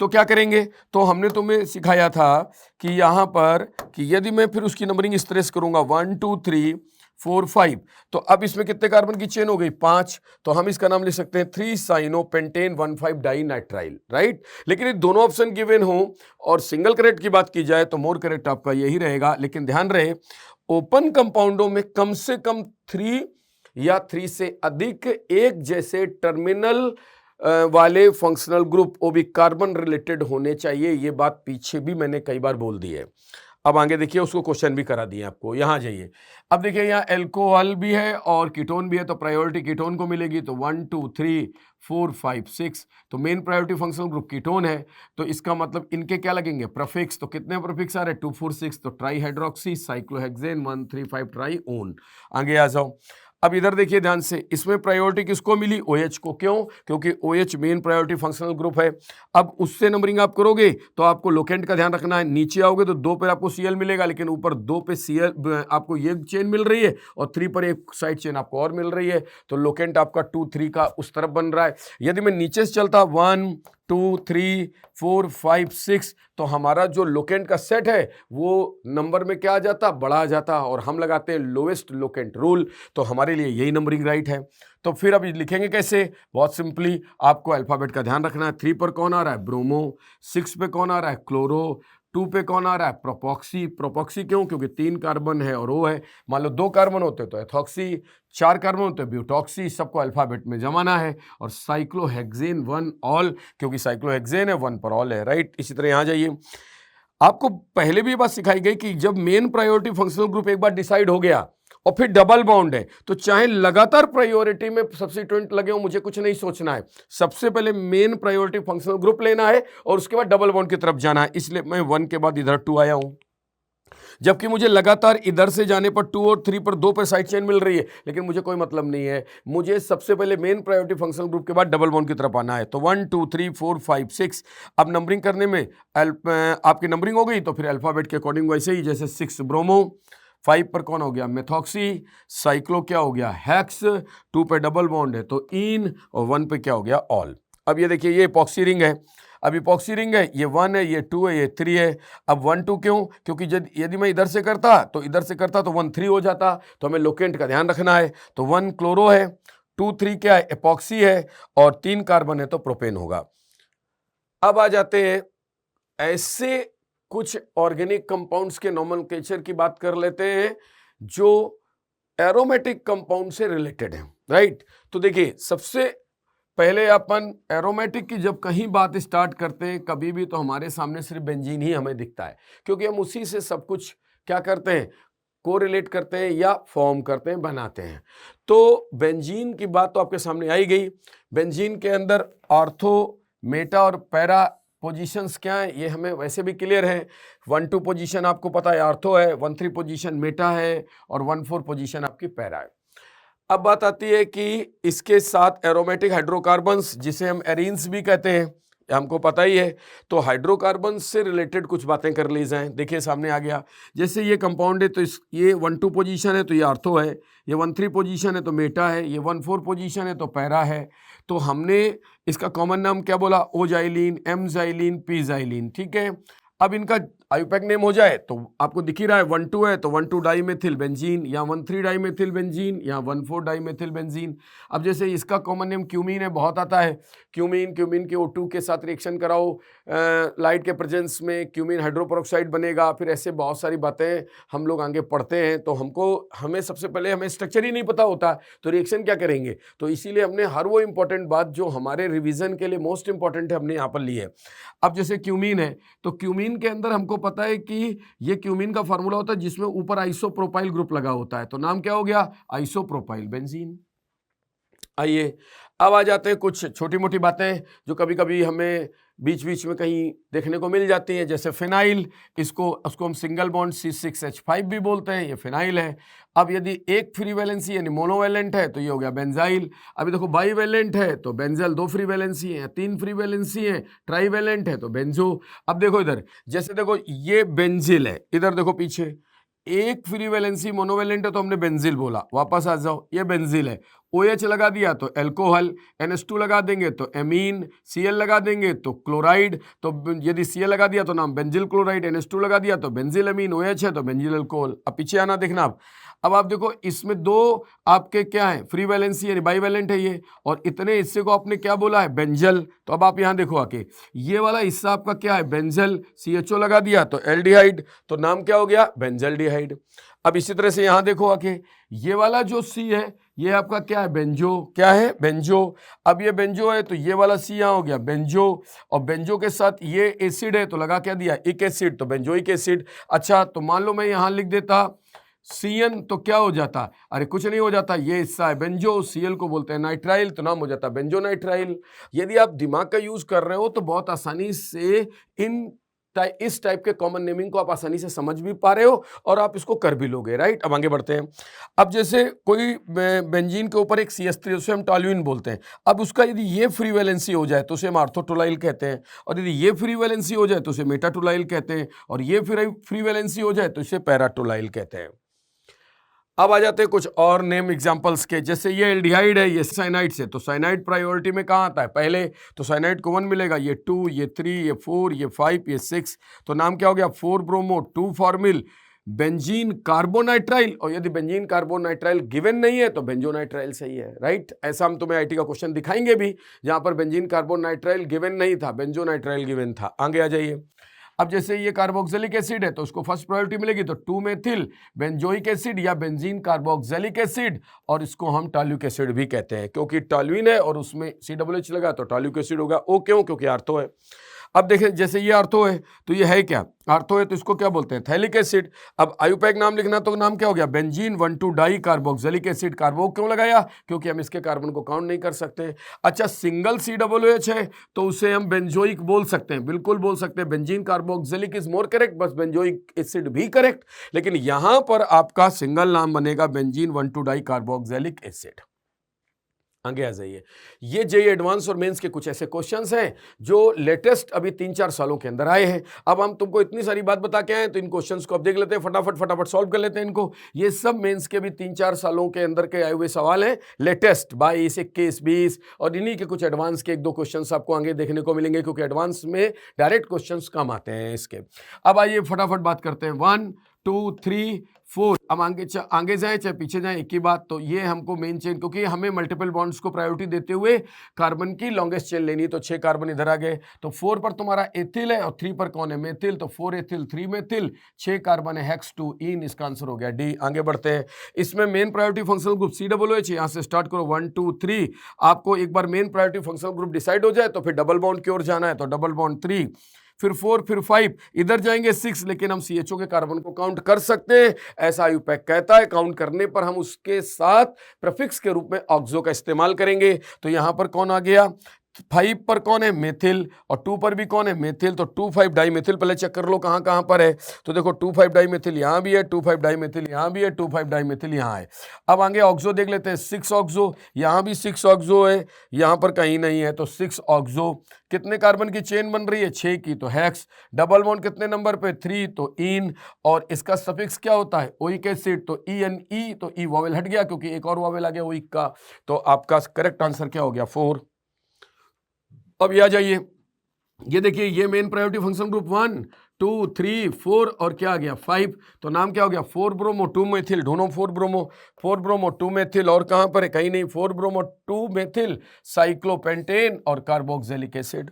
तो क्या करेंगे, तो हमने तुम्हें सिखाया था कि यहां पर कि यदि मैं फिर उसकी नंबरिंग इस तरह से करूंगा 1 2 3 4 5, तो अब इसमें कितने कार्बन की चेन हो गई, 5, तो हम इसका नाम लिख सकते हैं 3-साइनोपेंटेन 1,5 डाइनाइट्राइल, राइट। लेकिन ये दोनों ऑप्शन गिवन हो और सिंगल करेक्ट की बात की जाए तो मोर करेक्ट आपका यही रहेगा। लेकिन ध्यान रहे, ओपन कंपाउंडों में कम से कम 3 या 3 से अधिक एक जैसे टर्मिनल वाले फंक्शनल ग्रुप वो भी कार्बन रिलेटेड होने चाहिए, ये बात पीछे भी मैंने कई बार बोल दी है। अब आगे देखिए, उसको क्वेश्चन भी करा दिए आपको, यहाँ जाइए। अब देखिए यहाँ एल्कोहल भी है और कीटोन भी है, तो प्रायोरिटी कीटोन को मिलेगी, तो 1 2 3 4 5 6, तो main priority functional group ketone है, तो इसका मतलब इनके क्या लगेंगे, प्रीफिक्स, तो कितने प्रीफिक्स आ रहे हैं 2 4 6, तो try hydroxy cyclohexane 1 3 5 try own. आगे आ जाओ, अब इधर देखिए ध्यान से, इसमें प्रायोरिटी किसको मिली, OH को, क्यों, क्योंकि OH main priority functional group है। अब उससे नंबरिंग आप करोगे तो आपको लोकेंट का ध्यान रखना है, नीचे आओगे तो 2 पर आपको Cl मिलेगा, लेकिन ऊपर 2 पे Cl आपको ये चेन मिल रही है और 3 पर एक साइड चेन आपको और मिल रही है, तो लोकेंट आपका 2 3 का उस तरफ बन रहा है। यदि मैं नीचे से चलता 1 2 3 4 5 6, तो हमारा जो लोकेंट का सेट है वो नंबर में क्या आ जाता, बड़ा आ जाता, और हम लगाते हैं लोएस्ट लोकेंट रूल, तो हमारे लिए यही नंबरिंग राइट है। तो फिर अब लिखेंगे कैसे, बहुत सिंपली, आपको अल्फाबेट का ध्यान रखना है। 3 पर कौन आ रहा है, ब्रोमो, 6 पे कौन आ रहा है, क्लोरो, 2 पे कौन आ रहा है, प्रोपॉक्सी। प्रोपॉक्सी क्यों, क्योंकि 3 कार्बन है और O है, मान लो 2 कार्बन होते तो एथॉक्सी, 4 कार्बन होते ब्यूटॉक्सी, सबको अल्फाबेट में जमाना है। और साइक्लोहेक्सेन 1 ऑल, क्योंकि साइक्लोहेक्सेन है 1 पर ऑल है, राइट। इसी तरह यहाँ जाइए, आपको पहले भी ये बात सिखाई गई कि जब मेन प्रायोरिटी फंक्शनल ग्रुप एक बार डिसाइड हो गया और फिर डबल बॉन्ड है, तो चाहे लगातार प्रायोरिटी में सब्स्टिट्यूएंट लगे हो, मुझे कुछ नहीं सोचना है, सबसे पहले मेन प्रायोरिटी फंक्शनल ग्रुप लेना है और उसके बाद डबल बॉन्ड की तरफ जाना है। इसलिए मैं 1 के बाद इधर 2 आया हूं, जबकि मुझे लगातार इधर से जाने पर 2 और 3 पर 2 पर साइड चेन मिल रही है, लेकिन मुझे कोई मतलब नहीं है, मुझे सबसे पहले मेन प्रायोरिटी फंक्शनल ग्रुप के बाद डबल बॉन्ड की तरफ आना है। तो 1 2 3 4 5 6, अब नंबरिंग करने में आपकी नंबरिंग हो गई, तो फिर अल्फाबेट के अकॉर्डिंग वैसे ही, जैसे 6 ब्रोमो, 5 पर कौन हो गया, मेथॉक्सी, साइक्लो क्या हो गया, हेक्स, 2 पे डबल बॉन्ड है तो इन, और 1 पे क्या हो गया, ऑल। अब ये देखिए, ये इपॉक्सी रिंग है, अब इपॉक्सी रिंग है, ये 1 है, ये 2 है, ये 3 है। अब 1 2 क्यों, क्योंकि यदि मैं इधर से करता तो 1 3 हो जाता, तो हमें लोकेंट का ध्यान रखना है। तो 1 क्लोरो है, 2 3 क्या है, इपॉक्सी है, और 3 कार्बन है तो प्रोपेन होगा। अब आ जाते हैं ऐसे कुछ ऑर्गेनिक कंपाउंड्स के नोमेनक्लेचर की बात कर लेते हैं जो एरोमेटिक कंपाउंड से रिलेटेड है, राइट। तो देखिए, सबसे पहले अपन एरोमेटिक की जब कहीं बात स्टार्ट करते हैं कभी भी, तो हमारे सामने सिर्फ बेंजीन ही हमें दिखता है, क्योंकि हम उसी से सब कुछ क्या करते हैं, कोरिलेट करते हैं या फॉर्म करते हैं, बनाते हैं। तो बेंजीन की बात तो आपके सामने आई गई। बेंजीन के अंदर ऑर्थो, मेटा और पैरा पोजीशंस क्या है, ये हमें वैसे भी क्लियर है। 1 2 पोजीशन आपको पता है ऑर्थो है, 1 3 पोजीशन मेटा है, और 1 4 पोजीशन आपकी पैरा है। अब बात आती है कि इसके साथ एरोमेटिक हाइड्रोकार्बन्स, जिसे हम एरीन्स भी कहते हैं, हमको पता ही है, तो हाइड्रोकार्बन से रिलेटेड कुछ बातें कर ली जाएं। देखिए सामने आ गया, जैसे ये कंपाउंड है तो ये 1 2 पोजीशन है तो ये ऑर्थो है, ये 1 3 पोजीशन है तो मेटा है, ये 1 4 पोजीशन है तो पैरा है। तो हमने इसका कॉमन नाम क्या बोला, ओजाइलिन, एमजाइलिन, पीजाइलिन, ठीक है। अब इनका आयुपैक नेम हो जाए तो आपको दिख ही रहा है 1,2 है तो 1,2 डाइमेथिल बेंजीन, या 1,3 डाइमेथिल बेंजीन, या 1,4 डाइमेथिल बेंजीन। अब जैसे इसका कॉमन नेम क्यूमीन है, बहुत आता है क्यूमीन के O2 के साथ रिएक्शन कराओ लाइट के प्रेजेंस में क्यूमीन हाइड्रोपेरोक्साइड बनेगा। फिर ऐसे बहुत सारी बातें हम लोग आगे पढ़ते हैं, तो हमें सबसे पहले हमें स्ट्रक्चर ही नहीं पता होता तो रिएक्शन क्या करेंगे। तो इसीलिए हमने हर वो इंपॉर्टेंट बात जो हमारे रिवीजन के लिए मोस्ट इंपॉर्टेंट है हमने यहाँ पर ली है। अब जैसे क्यूमीन है तो क्यूमीन के अंदर हमको पता है कि ये क्यूमीन का फार्मूला होता है जिसमें ऊपर आइसोप्रोपाइल ग्रुप लगा होता है, तो नाम क्या हो गया, आइसोप्रोपाइल बेंजीन। आइए अब आ जाते हैं कुछ छोटी मोटी बातें जो कभी कभी हमें बीच बीच में कहीं देखने को मिल जाती हैं, जैसे फिनाइल, उसको हम सिंगल बॉन्ड C6H5 भी बोलते हैं, ये फिनाइल है। अब यदि एक फ्री वैलेंसी यानी मोनोवैलेंट है तो ये हो गया बेंजाइल। अभी देखो बाईवैलेंट है तो बेंजल 2 फ्री वैलेंसी है, 3 फ्री वैलेंसी है, ट्राईवैलेंट है तो बेंजो। अब देखो इधर, जैसे देखो ये बेंजिल है, इधर देखो पीछे एक फ्री वैलेंसी मोनोवैलेंट है तो हमने बेंजिल बोला, वापस आ जाओ ये बेंजिल है, OH लगा दिया तो एल्कोहल, NH2 लगा देंगे तो एमीन, Cl लगा देंगे तो क्लोराइड, तो यदि Cl लगा दिया तो नाम बेंजिल क्लोराइड, NH2 लगा दिया तो बेंजिल अमीन, OH है तो बेंजिल अल्कोहल। अब पीछे आना देखना अब आप देखो इसमें 2 आपके क्या है फ्री वैलेंसी यानी बाईवैलेंट है ये, और इतने हिस्से को आपने क्या बोला है बेंजल। तो अब आप यहां देखो आके ये वाला हिस्सा आपका क्या है बेंजल, CHO लगा दिया तो एल्डिहाइड, तो नाम क्या हो गया बेंजल्डिहाइड। अब इसी तरह से यहां देखो आके ये वाला जो C है ये आपका क्या है बेंजो, क्या है बेंजो। अब ये बेंजो है तो ये वाला C यहाँ हो गया बेंजो, और बेंजो के साथ ये एसिड है तो लगा क्या दिया इक एसिड, तो बेंजोइक एसिड। अच्छा तो मान लो मैं यहां लिख देता CN तो क्या हो जाता, अरे कुछ नहीं हो जाता, ये हिस्सा है बेंजो, Cl को बोलते हैं नाइट्राइल तो नाम हो जाता बेंजो नाइट्राइल। यदि आप दिमाग का यूज कर रहे हो तो बहुत आसानी से इस टाइप के कॉमन नेमिंग को आप आसानी से समझ भी पा रहे हो और आप इसको कर भी लोगे, राइट। अब आगे बढ़ते हैं। अब जैसे कोई बेंजीन के ऊपर एक CH3 उसे हम टॉल्यूइन बोलते हैं। अब उसका यदि ये फ्री वैलेंसी हो जाए तो उसे हम आर्थोटोलाइल कहते हैं, और यदि ये फ्री वैलेंसी हो जाए तो उसे मेटाटोलाइल कहते हैं, और ये फ्री वैलेंसी हो जाए तो इसे पैराटोलाइल कहते हैं। अब आ जाते हैं कुछ और नेम एग्जांपल्स के, जैसे ये एल्डिहाइड है, ये साइनाइड से, तो साइनाइड प्रायोरिटी में कहाँ आता है पहले, तो साइनाइड को 1 मिलेगा, ये 2, ये 3, ये 4, ये 5, ये 6, तो नाम क्या हो गया 4 ब्रोमो 2 फॉर्मिल बेंजीन कार्बोनाइट्राइल। और यदि बेंजीन कार्बोनाइट्राइल गिवन नहीं है तो बेंजोनाइट्राइल सही है, राइट। ऐसा हम तुम्हें आईटी का क्वेश्चन दिखाएंगे भी जहां पर बेंजीन कार्बोनाइट्राइल गिवन नहीं था, बेंजोनाइट्राइल गिवन था। आगे आ जाइए। अब जैसे ये कार्बोक्सिलिक एसिड है तो उसको फर्स्ट प्रायोरिटी मिलेगी, तो 2 मेथिल बेंजोइक एसिड या बेंजीन कार्बोक्सिलिक एसिड, और इसको हम टॉल्यूक एसिड भी कहते हैं क्योंकि टॉल्यूइन है और उसमें COOH लगा तो टॉल्यूक एसिड होगा। ओ क्यों, क्योंकि आर्थो है। अब देखें जैसे ये आर्थो है तो ये है क्या, आर्थो है तो इसको क्या बोलते हैं थैलिक एसिड। अब आयुपैक नाम लिखना तो नाम क्या हो गया बेंजीन 1,2 डाई कार्बोक्सिलिक एसिड। कार्बो क्यों लगाया, क्योंकि हम इसके कार्बन को काउंट नहीं कर सकते। अच्छा सिंगल COOH है तो उसे हम बेंजोइक बोल सकते हैं, बिल्कुल बोल सकते हैं, benzene carboxylic is more correct, बस बेंजोइक एसिड भी करेक्ट, लेकिन यहां पर आपका सिंगल नाम बनेगा बेंजीन 1,2 डाई कार्बोक्सिलिक एसिड। आगे आ जाइए। ये जेईई एडवांस और मेंस के कुछ ऐसे क्वेश्चंस हैं जो लेटेस्ट अभी 3-4 सालों के अंदर आए हैं। अब हम तुमको इतनी सारी बात बता के आए तो इन क्वेश्चंस को अब देख लेते हैं, फटाफट सॉल्व कर लेते हैं इनको। ये सब मेंस के भी 3-4 सालों के अंदर के आए हुए सवाल हैं, लेटेस्ट 22, 21, 20, और इन्हीं के कुछ एडवांस के 1-2 क्वेश्चंस आपको आगे देखने को मिलेंगे क्योंकि एडवांस में डायरेक्ट क्वेश्चंस कम आते हैं इसके। अब आइए फटाफट बात करते हैं। 1, 2, 3, 4। अब आगे जाए चाहे पीछे जाए एक ही बात, तो ये हमको मेन चेन, क्योंकि हमें मल्टीपल बॉन्ड्स को प्रायोरिटी देते हुए कार्बन की लॉन्गेस्ट चेन लेनी, तो 6 कार्बन इधर आ गए, तो 4 पर तुम्हारा एथिल है और 3 पर कौन है मेथिल, तो 4 एथिल 3 मेथिल, 6 कार्बन है हेक्स 2 इन, इसका आंसर हो गया डी। आगे बढ़ते हैं। इसमें main priority functional group COOH, यहां से स्टार्ट करो 1, 2, 3। आपको एक बार main priority functional group decide हो जाए तो फिर डबल बॉन्ड की ओर जाना है, तो डबल बॉन्ड 3, फिर 4, फिर 5, इधर जाएंगे 6, लेकिन हम CHO के कार्बन को काउंट कर सकते हैं, ऐसा आयुपैक कहता है। काउंट करने पर हम उसके साथ प्रीफिक्स के रूप में ऑक्सो का इस्तेमाल करेंगे। तो यहां पर कौन आ गया, 5 पर कौन है मेथिल, और 2 पर भी कौन है मेथिल, तो 2,5 डाई मेथिल पहले चेक कर लो कहां कहां पर है, तो देखो 2,5 डाई मेथिल यहां भी है, 2,5 डाई मेथिल यहां भी है, 2,5 डाई मेथिल यहां है। अब आगे ऑक्सो देख लेते हैं, 6 ऑक्सो, यहां भी 6 ऑक्सो है, यहां पर कहीं नहीं है, तो 6 ऑक्सो। कितने कार्बन की चेन बन रही है 6 की, तो हेक्स। डबल बॉन्ड कितने नंबर पे 3, तो इन, और इसका सफिक्स क्या होता है ओइक एसिड, तो ENE, तो ई वॉवेल हट गया क्योंकि एक और वॉवेल आ गया ओइक का, तो आपका करेक्ट आंसर क्या हो गया 4। अब ये आ जाइए, ये देखिए, ये मेन प्रायोरिटी फंक्शन ग्रुप 1, 2 3 4 और क्या आ गया 5, तो नाम क्या हो गया 4 ब्रोमो 2 मेथिल, ढूंढो 4 ब्रोमो 2 मेथिल, और कहां पर है, कहीं नहीं, 4 ब्रोमो 2 मेथिल साइक्लोपेंटेन और कार्बोक्सिलिक एसिड।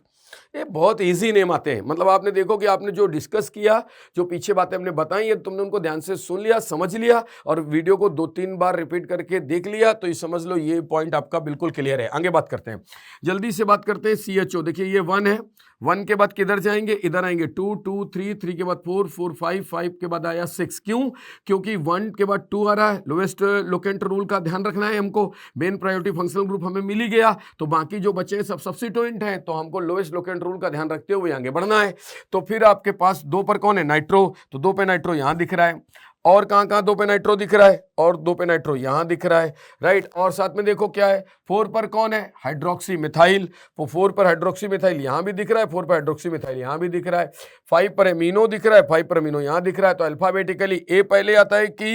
ये बहुत इजी नेम आते हैं, मतलब आपने देखो कि आपने जो डिस्कस किया, जो पीछे बातें हमने बताई है, तुमने उनको ध्यान से सुन लिया, समझ लिया और वीडियो को 2-3 बार रिपीट करके देख लिया, तो ये समझ लो ये पॉइंट आपका बिल्कुल क्लियर है। आगे बात करते हैं, जल्दी से बात करते हैं। CHO देखिए ये 1 है, 1 के बाद किधर जाएंगे, इधर आएंगे 2 2 3 3 के बाद 4 4 5 5 के बाद आया 6। क्यों? क्योंकि 1 के बाद 2 आ रहा है, लोएस्ट लोकेंट रूल का ध्यान रखना है हमको, मेन प्रायोरिटी फंक्शनल ग्रुप हमें मिल ही गया, तो बाकी जो बचे सब सब्स्टिट्यूएंट हैं, तो हमको लोएस्ट लोकेंट रूल का ध्यान रखते हुए आगे बढ़ना है। तो फिर आपके पास 2 पर कौन है, नाइट्रो, तो 2 पे नाइट्रो यहां दिख रहा है, और कहां कहां 2 पे नाइट्रो दिख रहा है, और 2 पे नाइट्रो यहां दिख रहा है, राइट। और साथ में देखो क्या है, 4 पर कौन है, हाइड्रोक्सी मिथाइल, तो 4 पर हाइड्रोक्सी मिथाइल यहां भी दिख रहा है, 4 पर हाइड्रोक्सी मिथाइल यहां भी दिख रहा है, 5 पर एमिनो दिख रहा है, 5 पर एमिनो यहां दिख रहा है। तो अल्फाबेटिकली ए पहले आता है कि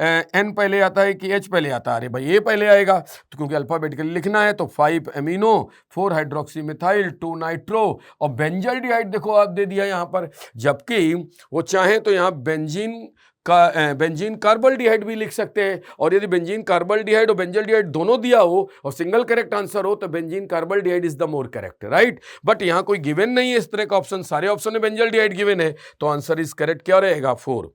एन पहले आता है कि एच पहले आता है, अरे भाई ए पहले आएगा, तो क्योंकि अल्फाबेटिकली लिखना है, तो 5 एमिनो 4 हाइड्रोक्सी मिथाइल 2 नाइट्रो, और बेंजाल्डिहाइड देखो आप दे दिया यहां पर, जबकि वो चाहे तो यहां बेंजीन कार्बल्डिहाइड भी लिख सकते हैं, और यदि बेंजीन कार्बल्डिहाइड और बेंजल्डिहाइड दोनों दिया हो और सिंगल करेक्ट आंसर हो, तो benzene carbaldehyde is the more correct, right. But यहां कोई गिवन नहीं है इस तरह का ऑप्शन, सारे ऑप्शन में बेंजल्डिहाइड गिवन है, तो आंसर इज करेक्ट क्या रहेगा 4।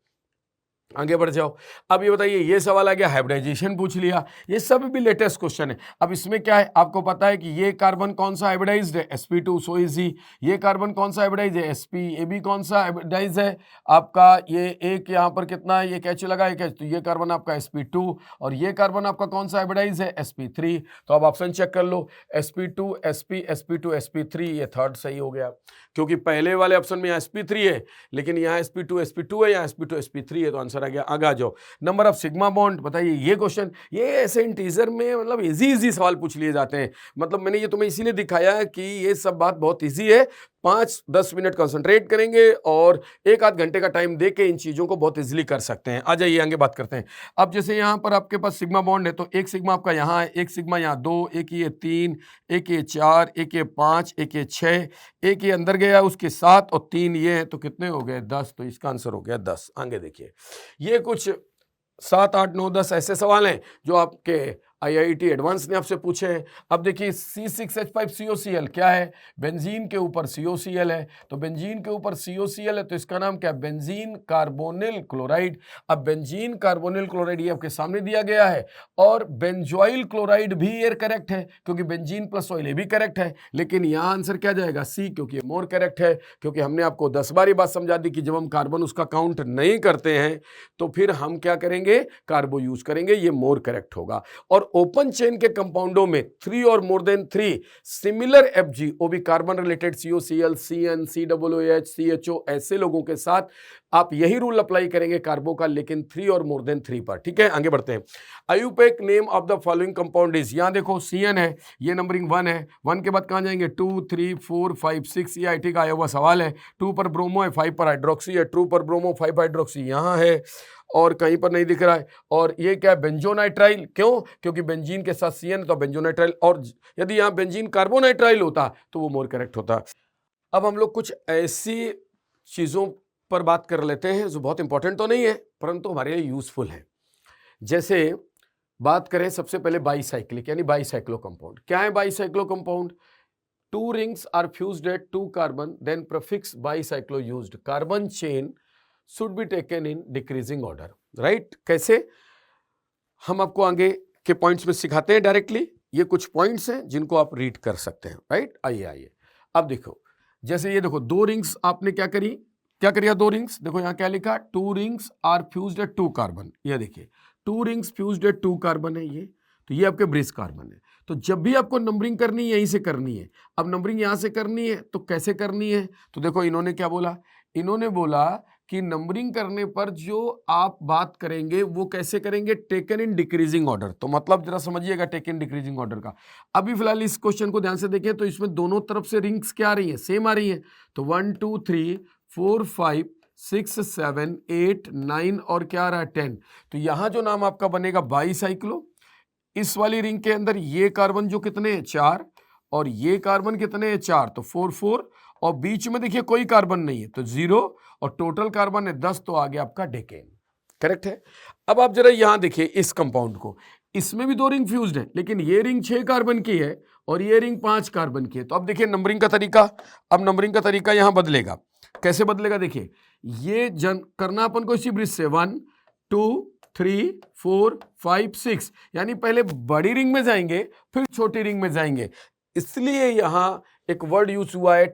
आगे बढ़ जाओ। अब ये बताइए, ये सवाल आ गया, हाइब्रिडाइजेशन पूछ लिया, ये सब भी लेटेस्ट क्वेश्चन है। अब इसमें क्या है, आपको पता है कि ये कार्बन कौन सा हाइब्रिडाइज्ड है, sp2, सो इजी। ये कार्बन कौन सा हाइब्रिडाइज है, sp। ये भी कौन सा हाइब्रिडाइज है आपका, ये एक यहाँ पर कितना है, ये कैच लगा, एक तो ये कार्बन आपका sp2, और ये कार्बन आपका कौन सा हाइब्रिडाइज है, sp3। तो अब ऑप्शन चेक कर लो, sp2 sp sp2 sp3, ये थर्ड सही हो गया, क्योंकि पहले वाले ऑप्शन में यहाँ sp3 है, लेकिन यहाँ sp2 sp2 है, यहाँ sp2 sp3 है, तो आंसर आ गया। आगे आ जाओ, नंबर ऑफ सिग्मा बॉन्ड बताइए। ये क्वेश्चन, ये ऐसे इंटीजर में मतलब इजी सवाल पूछ लिए जाते हैं, मतलब मैंने ये तुम्हें इसीलिए दिखाया कि ये सब बात बहुत इजी है। 5-10 मिनट कंसंट्रेट करेंगे और 1-8 घंटे का टाइम देके इन चीजों को बहुत इजीली कर सकते हैं। आ जाइए आगे बात करते हैं। अब जैसे यहाँ पर आपके पास सिग्मा बॉन्ड है, तो एक सिग्मा आपका यहाँ है, एक सिग्मा यहाँ 2, एक ये 3, एक ये 4, एक ये 5, एक ये 6, एक ये अंदर गया उसके 7 और 3 ये है, तो कितने हो गए 10, तो इसका आंसर हो गया 10। आगे देखिए, ये कुछ 7 8 9 10 ऐसे सवाल हैं जो आपके IIT एडवांस ने आपसे पूछे हैं। अब देखिए C6H5COCl क्या है, बेंजीन के ऊपर COCl है, तो बेंजीन के ऊपर COCl है, तो इसका नाम क्या है, बेंजीन कार्बोनिल क्लोराइड। अब बेंजीन कार्बोनिल क्लोराइड ये आपके सामने दिया गया है, और बेंजोइल क्लोराइड भी ये करेक्ट है, क्योंकि बेंजीन प्लस ऑयल ये भी करेक्ट है, लेकिन यहाँ आंसर क्या जाएगा C, क्योंकि ये मोर करेक्ट है। क्योंकि हमने आपको 10 बार ये बात समझा दी कि जब हम कार्बन उसका काउंट नहीं करते हैं, तो फिर हम क्या करेंगे, कार्बो यूज करेंगे, ये मोर करेक्ट होगा। और ओपन चेन के कंपाउंडों में 3 और मोर देन 3 सिमिलर Fg, वो भी carbon related COCl, CN, COOH, CHO, ऐसे लोगों के साथ आप यही रूल अप्लाई करेंगे कार्बो का, लेकिन 3 और मोर देन 3 पर। ठीक है, आगे बढ़ते हैं। IUPAC name of the following compound is, यहां देखो CN है, ये नंबरिंग 1 है, 1 के बाद कहां जाएंगे 2 3 4 5 6, ये IIT का आया हुआ सवाल है। 2 पर ब्रोमो है, 5 पर हाइड्रोक्सी है, 2 पर ब्रोमो 5 हाइड्रोक्सी यहां है, और कहीं पर नहीं दिख रहा है। और ये क्या है, बेंजोनाइट्राइल, क्यों, क्योंकि बेंजीन के साथ CN, तो बेंजोनाइट्राइल, और यदि यहाँ बेंजीन कार्बोनाइट्राइल होता तो वो मोर करेक्ट होता। अब हम लोग कुछ ऐसी चीज़ों पर बात कर लेते हैं जो बहुत इंपॉर्टेंट तो नहीं है, परंतु हमारे लिए यूजफुल है। जैसे बात करें सबसे पहले बाईसाइक्लिक, यानी बाईसाइक्लो कंपाउंड। क्या है bicyclo compound, 2 rings are fused at 2 carbon, then prefix bicyclo used, carbon chain should be taken in decreasing order, right? कैसे, हम आपको आगे के पॉइंट्स में सिखाते हैं डायरेक्टली। ये कुछ पॉइंट्स हैं जिनको आप रीड कर सकते हैं, राइट। आइए अब देखो, जैसे ये देखो 2 रिंग्स आपने क्या करिए 2 रिंग्स, देखो यहाँ क्या लिखा, 2 rings are fused at 2 carbon, ये देखिए 2 rings fused at 2 carbon है ये, तो ये आपके ब्रिज कार्बन है। तो जब भी आपको नंबरिंग करनी है यहीं से करनी है। अब नंबरिंग यहां से करनी है तो कैसे करनी है, तो देखो इन्होंने क्या बोला, इन्होंने बोला कि नंबरिंग करने पर जो आप बात करेंगे वो कैसे करेंगे, टेकन इन डिक्रीजिंग ऑर्डर। तो मतलब जरा समझिएगा टेकन डिक्रीजिंग ऑर्डर का। अभी फिलहाल इस क्वेश्चन को ध्यान से देखें तो इसमें दोनों तरफ से रिंग्स क्या आ रही है, सेम आ रही है। तो 1 2 3 4 5 6 7 8 9 और क्या आ रहा है 10। तो यहां जो नाम आपका बनेगा बाईसाइक्लो, इस वाली रिंग के अंदर ये कार्बन जो कितने हैं 4, और ये कार्बन कितने हैं 4, तो 4 4, और बीच में देखिए कोई कार्बन नहीं है तो 0 और टोटल कार्बन है 10 तो आ गया आपका डेकेन। करेक्ट है। अब आप जरा यहां देखिए इस कंपाउंड को, इसमें भी 2 रिंग फ्यूज्ड है लेकिन ये रिंग 6 कार्बन की है और ये रिंग 5 कार्बन की है। तो अब देखिए नंबरिंग का तरीका, अब नंबरिंग का तरीका यहां बदलेगा। कैसे बदलेगा देखिए, ये करना अपन को इसी ब्रिज से 1 2 3 4 5 6, यानी पहले बड़ी रिंग में जाएंगे फिर छोटी रिंग में जाएंगे, इसलिए यहां एक वर्ड यूज हुआ है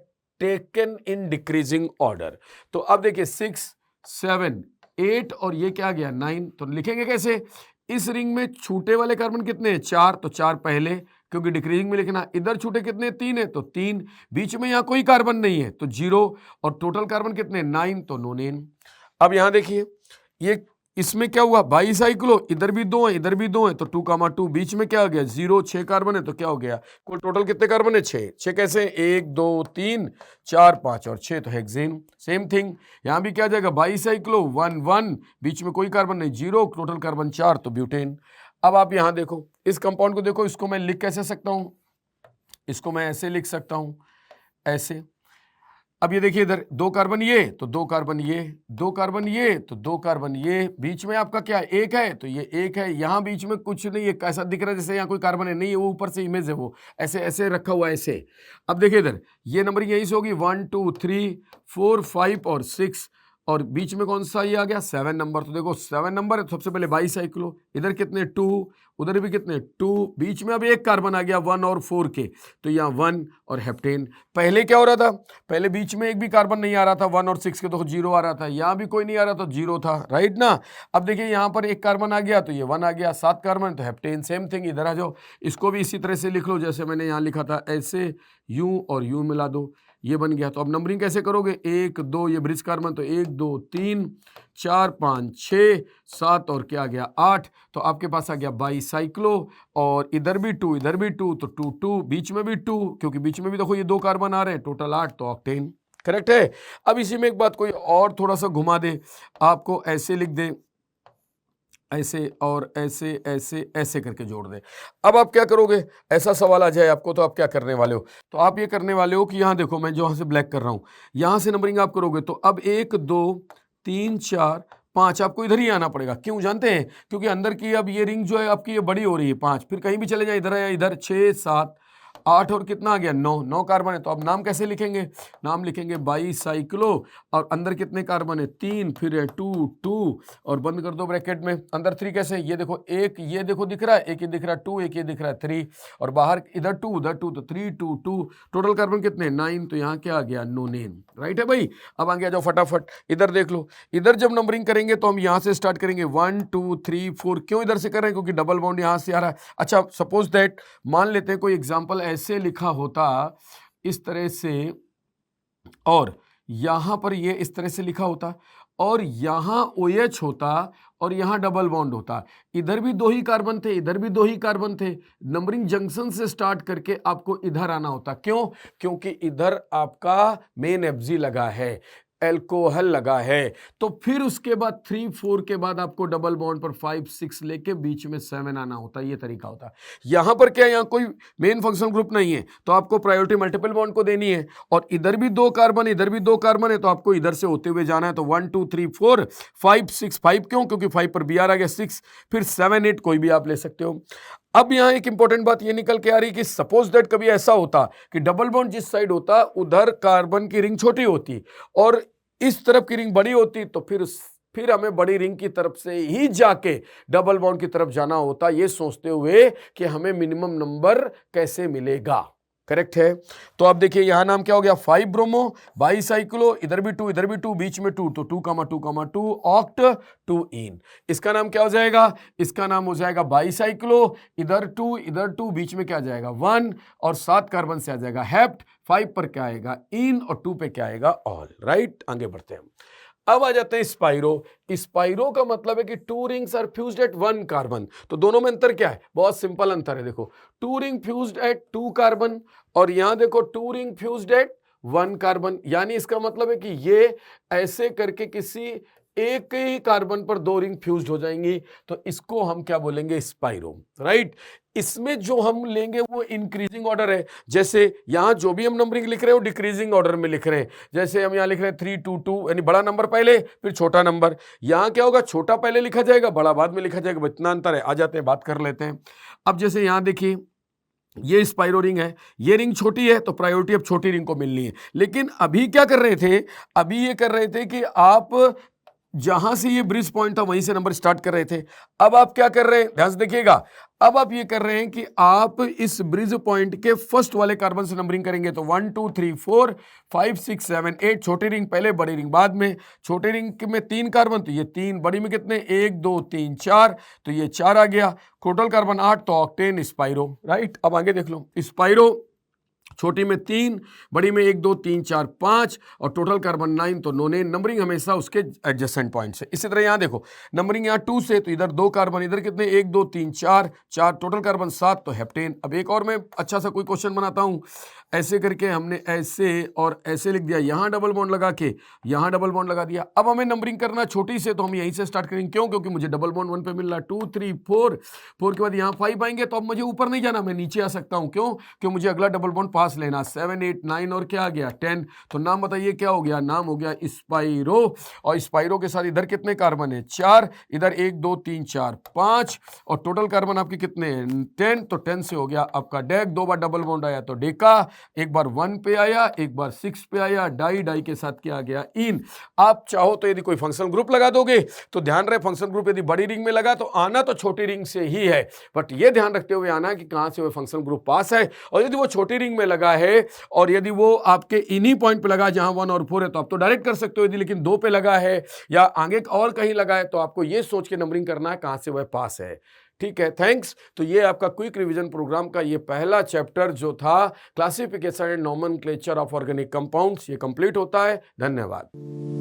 टेकन इन डिक्रीजिंग ऑर्डर। तो अब देखिए 6 7 8 और ये क्या गया 9, तो लिखेंगे कैसे, इस रिंग में छूटे वाले कार्बन कितने हैं 4, तो 4 पहले क्योंकि डिक्रीजिंग में लिखना, इधर छूटे कितने 3 है तो 3, बीच में यहां कोई कार्बन नहीं है तो 0 और टोटल कार्बन कितने 9 तो नो नेम। अब यहां देखिए ये इसमें क्या हुआ 22 साइक्लो, इधर भी 2 है इधर भी 2 है तो 2,2, बीच में क्या हो गया 0, 6 कार्बन है तो क्या हो गया, कुल टोटल कितने कार्बन है 6, 6 कैसे 1 2 3 4 5 और 6 तो हेक्सेन। सेम थिंग यहां भी क्या जाएगा 22 साइक्लो 1 1, बीच में कोई कार्बन नहीं 0, टोटल कार्बन 4 तो ब्यूटेन। अब आप यहां देखो इस कंपाउंड को देखो, इसको मैं लिख कैसे सकता हूं, इसको मैं ऐसे लिख सकता हूं ऐसे। अब ये देखिए इधर 2 कार्बन ये तो 2 कार्बन ये, 2 कार्बन ये तो 2 कार्बन ये, बीच में आपका क्या 1 है तो ये 1 है, यहां बीच में कुछ नहीं है, कैसा दिख रहा है जैसे यहां कोई कार्बन है, नहीं है वो ऊपर से इमेज है, वो ऐसे ऐसे रखा हुआ है ऐसे। अब देखिए इधर ये नंबर यहीं से होगी 1 2 3 4 5 और 6 और बीच में कौन सा ये आ गया 7 नंबर, तो देखो 7 नंबर है तो सबसे पहले 22 साइक्लो, इधर कितने 2, उधर भी कितने 2, बीच में अब एक कार्बन आ गया 1 और 4 के तो यहाँ 1 और हेप्टेन। पहले क्या हो रहा था, पहले बीच में एक भी कार्बन नहीं आ रहा था 1 और 6 के तो 0 आ रहा था, यहाँ भी कोई नहीं आ रहा तो 0 था, राइट ना। अब देखिए यहाँ पर एक कार्बन आ गया तो ये 1 आ गया, 7 कार्बन तो हेप्टेन। सेम थिंग इधर आ जाओ, इसको भी इसी तरह से लिख लो जैसे मैंने यहाँ लिखा था, ऐसे यूं और यूं मिला दो, ये बन गया। तो अब नंबरिंग कैसे करोगे 1 2, ये ब्रिज कार्बन तो 1 2 3 4 5 6 7 और क्या आ गया 8, तो आपके पास आ गया 22 साइक्लो और इधर भी 2 इधर भी 2 तो 2 2, बीच में भी 2 क्योंकि बीच में भी देखो ये 2 कार्बन आ रहे हैं, टोटल 8 तो ऑक्टेन। करेक्ट है। अब इसी में एक बात कोई और थोड़ा सा घुमा दे, आपको ऐसे लिख दे, ऐसे और ऐसे ऐसे ऐसे करके जोड़ दे। अब आप क्या करोगे, ऐसा सवाल आ जाए आपको तो आप क्या करने वाले हो, तो आप ये करने वाले हो कि यहाँ देखो मैं जो यहाँ से ब्लैक कर रहा हूँ यहाँ से नंबरिंग आप करोगे तो अब 1 2 3 4 5 आपको इधर ही आना पड़ेगा। क्यों जानते हैं, क्योंकि अंदर की अब ये रिंग जो है आपकी ये बड़ी हो रही है 5, फिर कहीं भी चले जाए इधर या इधर 6 7 8 और कितना आ गया 9, 9 कार्बन है। तो अब नाम कैसे लिखेंगे, नाम लिखेंगे 22 साइक्लो और अंदर कितने कार्बन है 3, फिर है 2 2 और बंद कर दो ब्रैकेट में, अंदर 3 कैसे, ये देखो एक ये देखो दिख रहा है, एक ये दिख रहा है 2, एक ये दिख रहा है 3 और बाहर इधर 2 उधर 2 तो 3 2 2, टोटल कार्बन कितने 9, तो यहाँ क्या आ गया नो नेम। राइट है भाई। अब आ गया जाओ फटाफट इधर देख लो, इधर जब नंबरिंग करेंगे तो हम यहाँ से स्टार्ट करेंगे 1 2 3 4, क्यों इधर से कर रहे हैं, क्योंकि डबल बॉन्ड यहाँ से आ रहा है। अच्छा सपोज दैट मान लेते हैं कोई एग्जाम्पल ऐसे लिखा होता इस तरह से और यहां पर ये इस तरह से लिखा होता और यहां OH होता और यहां डबल बॉन्ड होता, इधर भी 2 ही कार्बन थे इधर भी 2 ही कार्बन थे, नंबरिंग जंक्शन से स्टार्ट करके आपको इधर आना होता। क्यों, क्योंकि इधर आपका मेन FG लगा है, एल्कोहल लगा है, तो फिर उसके बाद 3 4 के बाद आपको डबल बॉन्ड पर 5 6 लेके बीच में 7 आना होता, ये तरीका होता। यहां पर क्या, यहां कोई मेन फंक्शनल ग्रुप नहीं है तो आपको प्रायोरिटी मल्टीपल बॉन्ड को देनी है और इधर भी 2 कार्बन इधर भी 2 कार्बन है तो आपको इधर से होते हुए जाना है। तो 1 2 3 4 5 6, 5 क्यों, क्योंकि 5 पर Br आ गया 6, फिर 7 8 कोई भी आप ले सकते हो। अब यहां एक इंपॉर्टेंट बात ये निकल के आ रही कि सपोज दैट कभी ऐसा होता कि डबल बॉन्ड जिस साइड होता उधर कार्बन की रिंग छोटी होती और इस तरफ की रिंग बड़ी होती, तो फिर हमें बड़ी रिंग की तरफ से ही जाके डबल बॉन्ड की तरफ जाना होता, ये सोचते हुए कि हमें मिनिमम नंबर कैसे मिलेगा। करेक्ट है। तो आप देखिए यहां नाम क्या हो गया 5 ब्रोमो 22 साइक्लो, इधर भी 2 इधर भी 2, बीच में 2 तो 2,2,2 ऑक्ट 2 इन। इसका नाम क्या हो जाएगा, इसका नाम हो जाएगा 22 साइक्लो, इधर 2 इधर 2, बीच में क्या आ जाएगा 1 और 7 कार्बन से आ जाएगा हेप्ट, 5 पर क्या आएगा इन और 2 पे क्या आएगा ऑल। राइट, आगे बढ़ते हैं। अब आ जाते हैं स्पाइरो। स्पाइरो का मतलब है कि 2 rings are fused at 1 carbon. तो दोनों में अंतर क्या है, बहुत सिंपल अंतर है। देखो 2 रिंग फ्यूज्ड एट 2 कार्बन और यहां देखो 2 रिंग फ्यूज्ड एट 1 कार्बन, यानी इसका मतलब है कि ये ऐसे करके किसी एक ही कार्बन पर 2 रिंग फ्यूज्ड हो जाएंगी, तो इसको हम क्या बोलेंगे, स्पाइरो, राइट। इसमें जो हम लेंगे वो इंक्रीजिंग ऑर्डर है। जैसे यहां जो भी हम नंबरिंग लिख रहे हैं वो डिक्रीजिंग ऑर्डर में लिख रहे हैं। जैसे हम यहां लिख रहे हैं 3 2 2, यानी बड़ा नंबर पहले फिर छोटा नंबर। यहां क्या होगा, छोटा पहले लिखा जाएगा, बड़ा बाद में लिखा जाएगा। इतना अंतर है, आ जाते हैं, बात कर लेते हैं। अब जैसे यहां देखिए, ये स्पाइरो रिंग है, ये रिंग छोटी है तो प्रायोरिटी अब छोटी रिंग को मिलनी है। लेकिन अभी क्या कर रहे थे, अभी ये कर रहे थे कि आप जहां से ये ब्रिज पॉइंट था वहीं से नंबर स्टार्ट कर रहे थे। अब आप क्या कर रहे हैं, ध्यान से देखिएगा। अब आप ये कर रहे हैं कि आप इस ब्रिज पॉइंट के फर्स्ट वाले कार्बन से नंबरिंग करेंगे। तो 1 2 3 4 5 6 7 8, छोटी रिंग पहले, बड़ी रिंग बाद में। छोटी रिंग में 3 कार्बन, तो ये 3, बड़ी में कितने, 1 2 3 4, तो ये 4 आ गया। टोटल कार्बन 8, तो ऑक्टेन स्पाइरो, राइट। अब आगे देख लो, स्पाइरो छोटी में 3, बड़ी में 1 2 3 4 5, और टोटल कार्बन 9, तो नोनेन। नंबरिंग हमेशा उसके एडजेसेंट पॉइंट से। इसी तरह यहां देखो, नंबरिंग यहां 2 से, तो इधर 2 कार्बन, इधर कितने, 1 2 3 4 4, टोटल कार्बन 7, तो हेप्टेन। अब एक और मैं अच्छा सा कोई क्वेश्चन बनाता हूं। ऐसे करके हमने ऐसे और ऐसे लिख दिया, यहां डबल बॉन्ड लगा के यहां डबल बॉन्ड लगा दिया। अब हमें नंबरिंग करना छोटी से, तो हम यहीं से स्टार्ट करेंगे। क्यों, क्योंकि मुझे डबल बॉन्ड 1 पे मिल रहा है। 2 3 4, 4 के बाद यहां 5 आएंगे, तो अब मुझे ऊपर नहीं जाना, मैं नीचे आ सकता हूं। क्यों, क्योंकि मुझे अगला डबल बॉन्ड पास लेना। 7 8 9 और क्या आ गया, 10। तो नाम बताइए क्या हो गया, नाम हो गया स्पाइरो। और स्पाइरो के साथ इधर कितने कार्बन है, 4, इधर 1 2 3 4 5, और टोटल कार्बन आपके कितने हैं, 10। तो 10 से हो गया आपका डेक। 2 बार डबल बॉन्ड आया तो डेका, एक बार 1 पे आया, एक बार 6 पे आया। डाई डाई के साथ क्या आ गया, इन। आप चाहो तो यदि कोई फंक्शनल ग्रुप लगा दोगे, तो ध्यान रहे फंक्शनल ग्रुप यदि बड़ी रिंग में लगा तो आना तो छोटी रिंग से ही है, बट ये ध्यान रखते हुए आना कि कहां से वो फंक्शनल ग्रुप पास है। और यदि वो छोटी रिंग में लगा है और यदि वो आपके इन्हीं पॉइंट पे लगा जहां 1 और 4 है, तो आप तो डायरेक्ट कर सकते हो। यदि लेकिन 2 पे लगा है या आगे और कहीं लगा है, तो आपको ये सोच के नंबरिंग करना है कहां से वह पास है। ठीक है, थैंक्स। तो ये आपका क्विक रिवीजन प्रोग्राम का ये पहला चैप्टर जो था classification and nomenclature of organic compounds, ये कंप्लीट होता है। धन्यवाद।